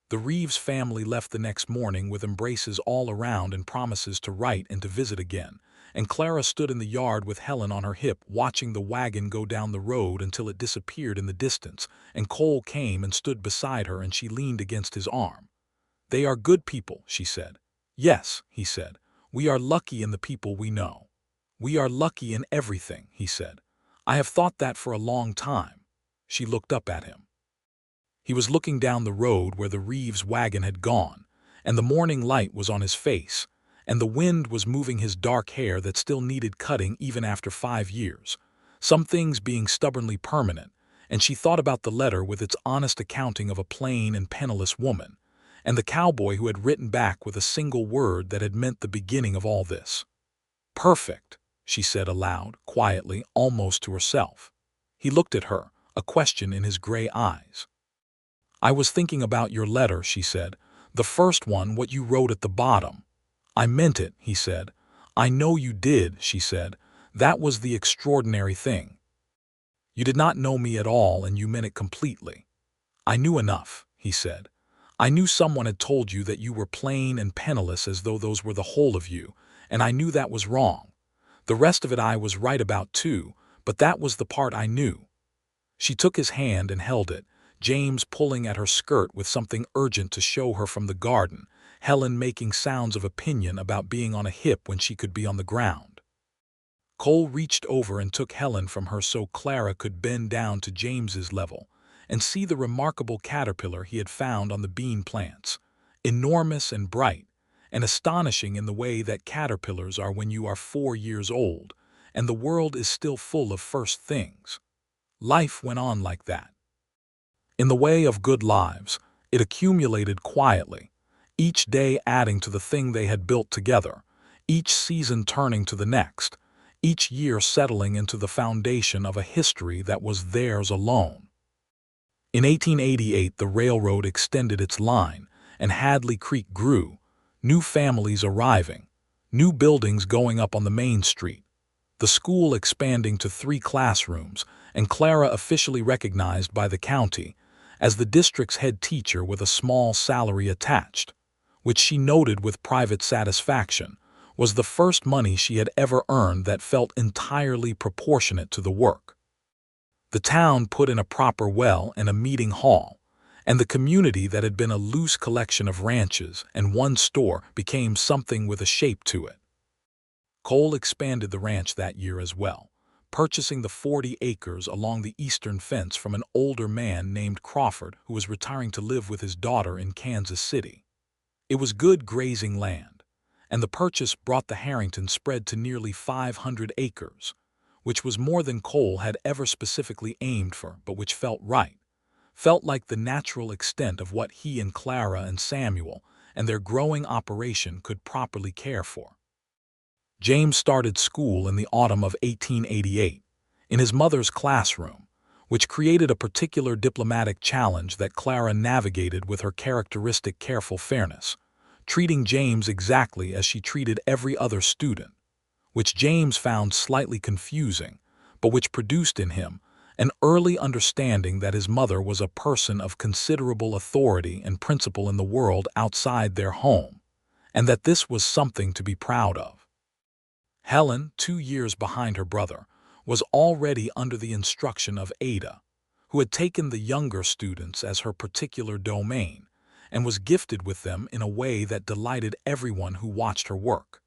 The Reeves family left the next morning with embraces all around and promises to write and to visit again, and Clara stood in the yard with Helen on her hip, watching the wagon go down the road until it disappeared in the distance, and Cole came and stood beside her and she leaned against his arm. "They are good people," she said. "Yes," he said. "We are lucky in the people we know." "We are lucky in everything," he said. "I have thought that for a long time." She looked up at him. He was looking down the road where the Reeves wagon had gone, and the morning light was on his face, and the wind was moving his dark hair that still needed cutting even after 5 years, some things being stubbornly permanent, and she thought about the letter with its honest accounting of a plain and penniless woman, and the cowboy who had written back with a single word that had meant the beginning of all this. "Perfect," she said aloud, quietly, almost to herself. He looked at her, a question in his gray eyes. "I was thinking about your letter," she said. "The first one, what you wrote at the bottom." "I meant it," he said. "I know you did," she said. "That was the extraordinary thing. You did not know me at all, and you meant it completely." "I knew enough," he said. "I knew someone had told you that you were plain and penniless as though those were the whole of you, and I knew that was wrong. The rest of it I was right about too, but that was the part I knew." She took his hand and held it, James pulling at her skirt with something urgent to show her from the garden, Helen making sounds of opinion about being on a hip when she could be on the ground. Cole reached over and took Helen from her so Clara could bend down to James's level and see the remarkable caterpillar he had found on the bean plants, enormous and bright, and astonishing in the way that caterpillars are when you are 4 years old, and the world is still full of first things. Life went on like that. In the way of good lives, it accumulated quietly, each day adding to the thing they had built together, each season turning to the next, each year settling into the foundation of a history that was theirs alone. In 1888, the railroad extended its line, and Hadley Creek grew, new families arriving, new buildings going up on the main street, the school expanding to 3 classrooms, and Clara officially recognized by the county as the district's head teacher with a small salary attached, which she noted with private satisfaction was the first money she had ever earned that felt entirely proportionate to the work. The town put in a proper well and a meeting hall, and the community that had been a loose collection of ranches and one store became something with a shape to it. Cole expanded the ranch that year as well, purchasing the 40 acres along the eastern fence from an older man named Crawford who was retiring to live with his daughter in Kansas City. It was good grazing land, and the purchase brought the Harrington spread to nearly 500 acres, which was more than Cole had ever specifically aimed for, but which felt right, felt like the natural extent of what he and Clara and Samuel and their growing operation could properly care for. James started school in the autumn of 1888, in his mother's classroom, which created a particular diplomatic challenge that Clara navigated with her characteristic careful fairness, treating James exactly as she treated every other student, which James found slightly confusing, but which produced in him an early understanding that his mother was a person of considerable authority and principle in the world outside their home, and that this was something to be proud of. Helen, 2 years behind her brother, was already under the instruction of Ada, who had taken the younger students as her particular domain and was gifted with them in a way that delighted everyone who watched her work.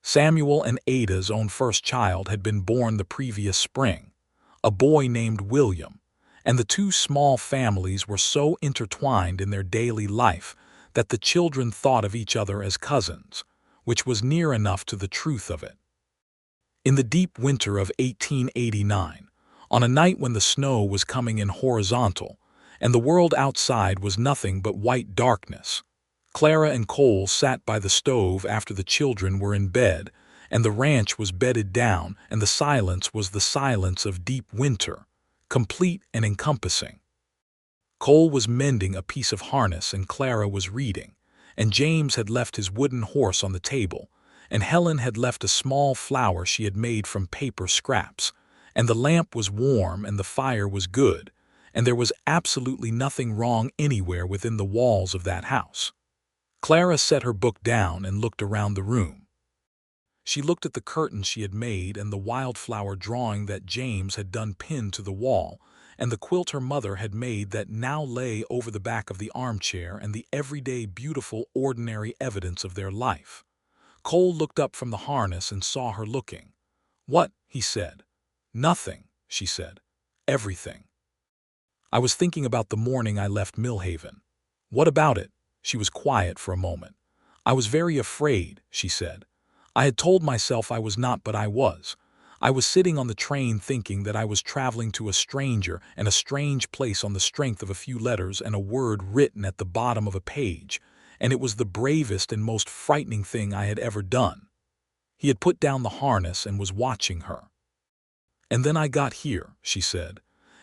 Samuel and Ada's own first child had been born the previous spring, a boy named William, and the 2 small families were so intertwined in their daily life that the children thought of each other as cousins, which was near enough to the truth of it. In the deep winter of 1889, on a night when the snow was coming in horizontal and the world outside was nothing but white darkness, Clara and Cole sat by the stove after the children were in bed, and the ranch was bedded down, and the silence was the silence of deep winter, complete and encompassing. Cole was mending a piece of harness and Clara was reading, and James had left his wooden horse on the table, and Helen had left a small flower she had made from paper scraps, and the lamp was warm and the fire was good, and there was absolutely nothing wrong anywhere within the walls of that house. Clara set her book down and looked around the room. She looked at the curtains she had made and the wildflower drawing that James had done pinned to the wall, and the quilt her mother had made that now lay over the back of the armchair, and the everyday beautiful ordinary evidence of their life. Cole looked up from the harness and saw her looking. "What?" he said. "Nothing," she said. "Everything. I was thinking about the morning I left Millhaven." "What about it?" She was quiet for a moment. "I was very afraid," she said. "I had told myself I was not, but I was. I was sitting on the train thinking that I was traveling to a stranger and a strange place on the strength of a few letters and a word written at the bottom of a page, and it was the bravest and most frightening thing I had ever done." He had put down the harness and was watching her. "And then I got here," she said,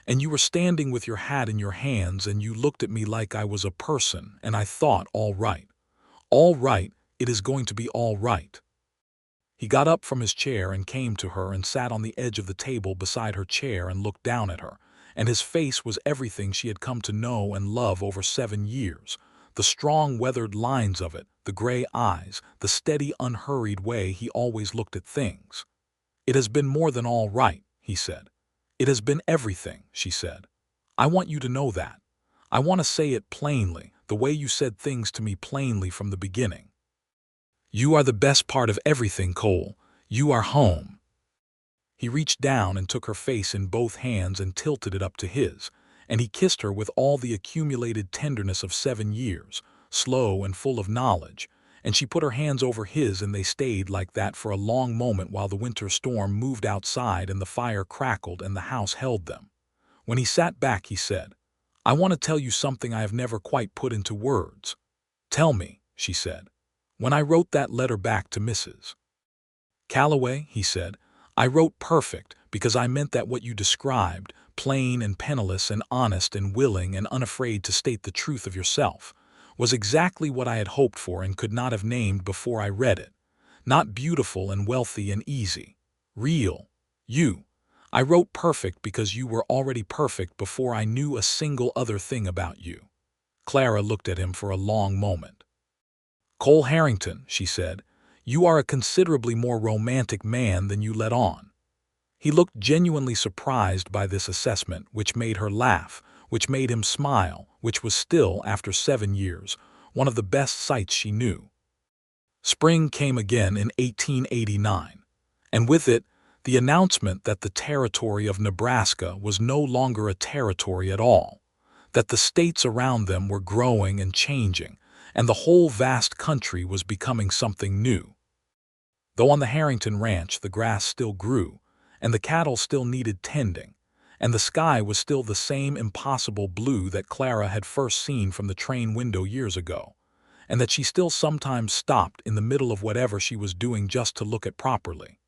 "and you were standing with your hat in your hands, and you looked at me like I was a person, and I thought, all right. All right, it is going to be all right." He got up from his chair and came to her and sat on the edge of the table beside her chair and looked down at her, and his face was everything she had come to know and love over 7 years. The strong, weathered lines of it, the gray eyes, the steady, unhurried way he always looked at things. "It has been more than all right," he said. "It has been everything," she said. "I want you to know that. I want to say it plainly, the way you said things to me plainly from the beginning. You are the best part of everything, Cole. You are home." He reached down and took her face in both hands and tilted it up to his, and he kissed her with all the accumulated tenderness of 7 years, slow and full of knowledge, and she put her hands over his, and they stayed like that for a long moment while the winter storm moved outside and the fire crackled and the house held them. When he sat back, he said, "I want to tell you something I have never quite put into words." "Tell me," she said. "When I wrote that letter back to Mrs. Calloway," he said, "I wrote perfect because I meant that what you described, plain and penniless and honest and willing and unafraid to state the truth of yourself, was exactly what I had hoped for and could not have named before I read it. Not beautiful and wealthy and easy. Real. You. I wrote perfect because you were already perfect before I knew a single other thing about you." Clara looked at him for a long moment. "Cole Harrington," she said, "you are a considerably more romantic man than you let on." He looked genuinely surprised by this assessment, which made her laugh, which made him smile, which was still, after 7 years, one of the best sights she knew. Spring came again in 1889, and with it, the announcement that the territory of Nebraska was no longer a territory at all, that the states around them were growing and changing, and the whole vast country was becoming something new. Though on the Harrington ranch the grass still grew, and the cattle still needed tending, and the sky was still the same impossible blue that Clara had first seen from the train window years ago, and that she still sometimes stopped in the middle of whatever she was doing just to look at properly.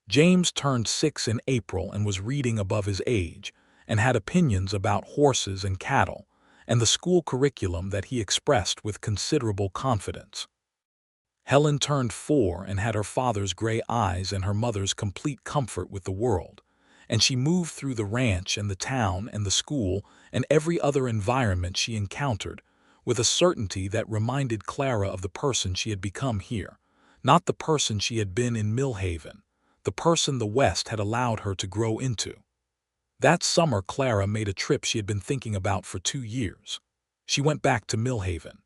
James turned 6 in April and was reading above his age, and had opinions about horses and cattle, and the school curriculum that he expressed with considerable confidence. Helen turned 4 and had her father's gray eyes and her mother's complete comfort with the world, and she moved through the ranch and the town and the school and every other environment she encountered with a certainty that reminded Clara of the person she had become here, not the person she had been in Millhaven, the person the West had allowed her to grow into. That summer Clara made a trip she had been thinking about for 2 years. She went back to Millhaven.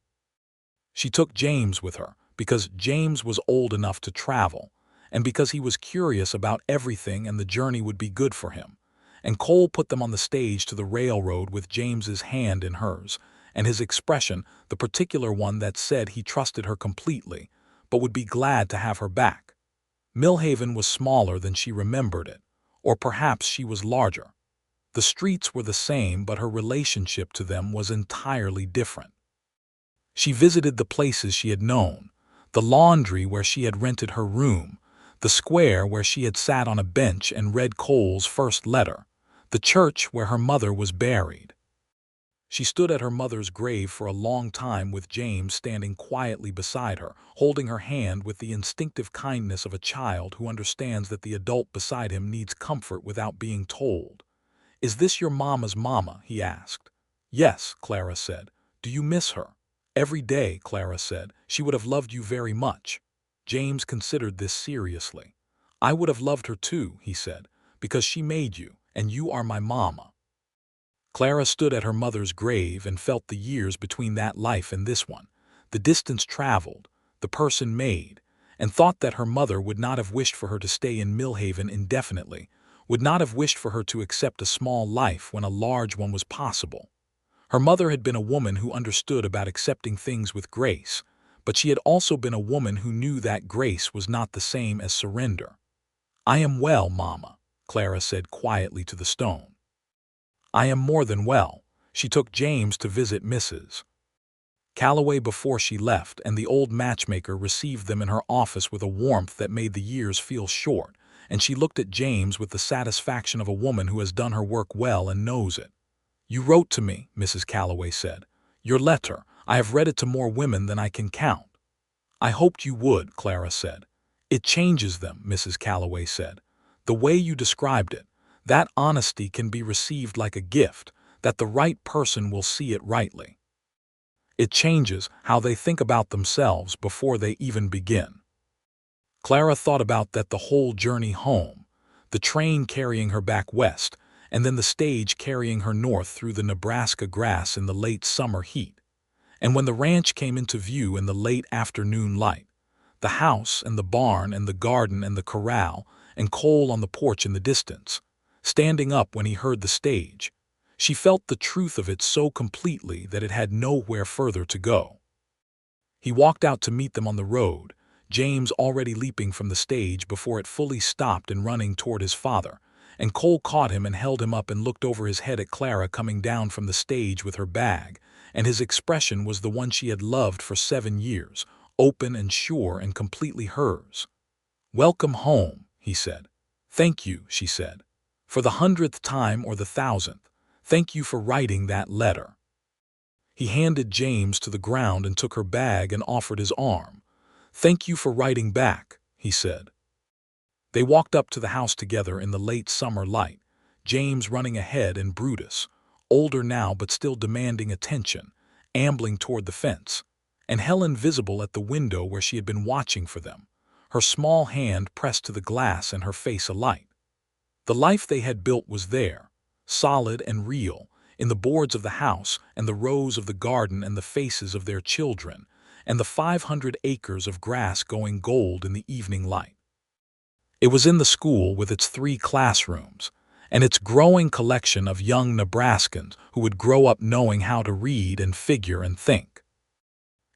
She took James with her, because James was old enough to travel, and because he was curious about everything and the journey would be good for him. And Cole put them on the stage to the railroad with James's hand in hers, and his expression, the particular one that said he trusted her completely, but would be glad to have her back. Millhaven was smaller than she remembered it, or perhaps she was larger. The streets were the same, but her relationship to them was entirely different. She visited the places she had known, the laundry where she had rented her room, the square where she had sat on a bench and read Cole's first letter, the church where her mother was buried. She stood at her mother's grave for a long time with James standing quietly beside her, holding her hand with the instinctive kindness of a child who understands that the adult beside him needs comfort without being told. "Is this your mama's mama?" he asked. "Yes," Clara said. "Do you miss her?" "Every day," Clara said. "She would have loved you very much." James considered this seriously. "I would have loved her too," he said, "because she made you, and you are my mama." Clara stood at her mother's grave and felt the years between that life and this one, the distance traveled, the person made, and thought that her mother would not have wished for her to stay in Millhaven indefinitely, would not have wished for her to accept a small life when a large one was possible. Her mother had been a woman who understood about accepting things with grace, but she had also been a woman who knew that grace was not the same as surrender. "I am well, Mama," Clara said quietly to the stone. "I am more than well." She took James to visit Mrs. Calloway before she left, and the old matchmaker received them in her office with a warmth that made the years feel short, and she looked at James with the satisfaction of a woman who has done her work well and knows it. "You wrote to me," Mrs. Calloway said. "Your letter, I have read it to more women than I can count." "I hoped you would," Clara said. "It changes them," Mrs. Calloway said. "The way you described it, that honesty can be received like a gift, that the right person will see it rightly. It changes how they think about themselves before they even begin." Clara thought about that the whole journey home, the train carrying her back west, and then the stage carrying her north through the Nebraska grass in the late summer heat. And when the ranch came into view in the late afternoon light, the house and the barn and the garden and the corral and Cole on the porch in the distance, standing up when he heard the stage, she felt the truth of it so completely that it had nowhere further to go. He walked out to meet them on the road, James already leaping from the stage before it fully stopped and running toward his father, and Cole caught him and held him up and looked over his head at Clara coming down from the stage with her bag, and his expression was the one she had loved for 7 years, open and sure and completely hers. "Welcome home," he said. "Thank you," she said. "For the 100th time or the 1,000th, thank you for writing that letter." He handed James to the ground and took her bag and offered his arm. "Thank you for writing back," he said. They walked up to the house together in the late summer light, James running ahead and Brutus, older now but still demanding attention, ambling toward the fence, and Helen visible at the window where she had been watching for them, her small hand pressed to the glass and her face alight. The life they had built was there, solid and real, in the boards of the house and the rows of the garden and the faces of their children, and the 500 acres of grass going gold in the evening light. It was in the school with its 3 classrooms, and its growing collection of young Nebraskans who would grow up knowing how to read and figure and think.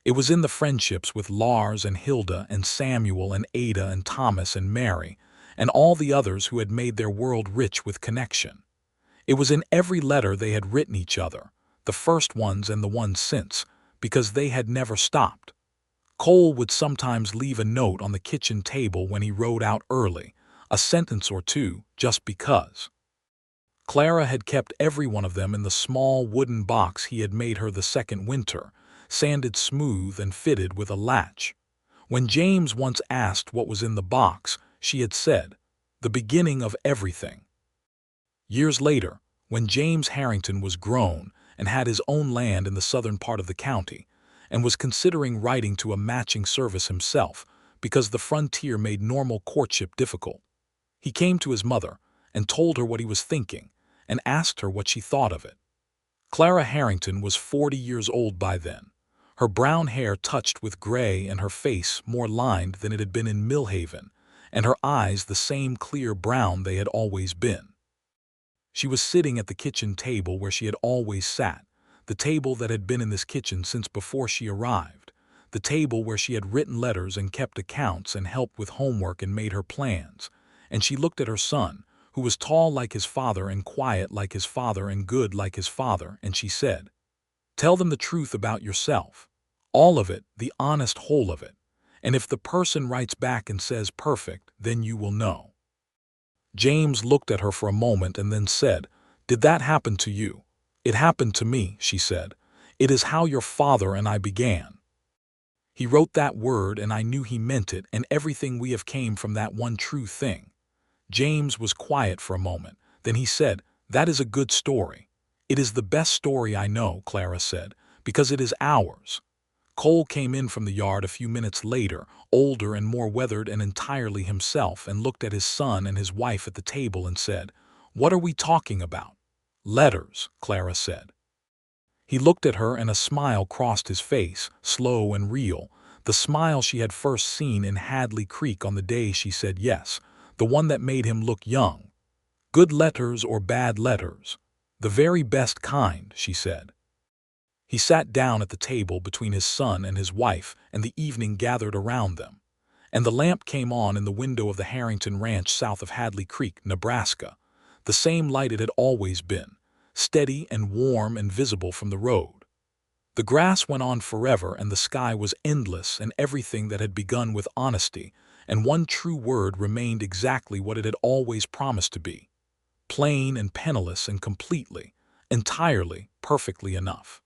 It was in the friendships with Lars and Hilda and Samuel and Ada and Thomas and Mary, and all the others who had made their world rich with connection. It was in every letter they had written each other, the first ones and the ones since, because they had never stopped. Cole would sometimes leave a note on the kitchen table when he rode out early, a sentence or two, just because. Clara had kept every one of them in the small wooden box he had made her the second winter, sanded smooth and fitted with a latch. When James once asked what was in the box, she had said, "The beginning of everything." Years later, when James Harrington was grown and had his own land in the southern part of the county, and was considering writing to a matching service himself because the frontier made normal courtship difficult, he came to his mother and told her what he was thinking and asked her what she thought of it. Clara Harrington was 40 years old by then, her brown hair touched with gray and her face more lined than it had been in Millhaven, and her eyes the same clear brown they had always been. She was sitting at the kitchen table where she had always sat, the table that had been in this kitchen since before she arrived, the table where she had written letters and kept accounts and helped with homework and made her plans, and she looked at her son, who was tall like his father and quiet like his father and good like his father, and she said, "Tell them the truth about yourself. All of it, the honest whole of it. And if the person writes back and says perfect, then you will know." James looked at her for a moment and then said, "Did that happen to you?" "It happened to me," she said. "It is how your father and I began. He wrote that word and I knew he meant it, and everything we have came from that one true thing." James was quiet for a moment. Then he said, "That is a good story." "It is the best story I know," Clara said, "because it is ours." Cole came in from the yard a few minutes later, older and more weathered and entirely himself, and looked at his son and his wife at the table and said, "What are we talking about?" "Letters," Clara said. He looked at her and a smile crossed his face, slow and real, the smile she had first seen in Hadley Creek on the day she said yes, the one that made him look young. "Good letters or bad letters?" "The very best kind," she said. He sat down at the table between his son and his wife, and the evening gathered around them. And the lamp came on in the window of the Harrington Ranch south of Hadley Creek, Nebraska, the same light it had always been, steady and warm and visible from the road. The grass went on forever, and the sky was endless, and everything that had begun with honesty and one true word remained exactly what it had always promised to be, plain and penniless and completely, entirely, perfectly enough.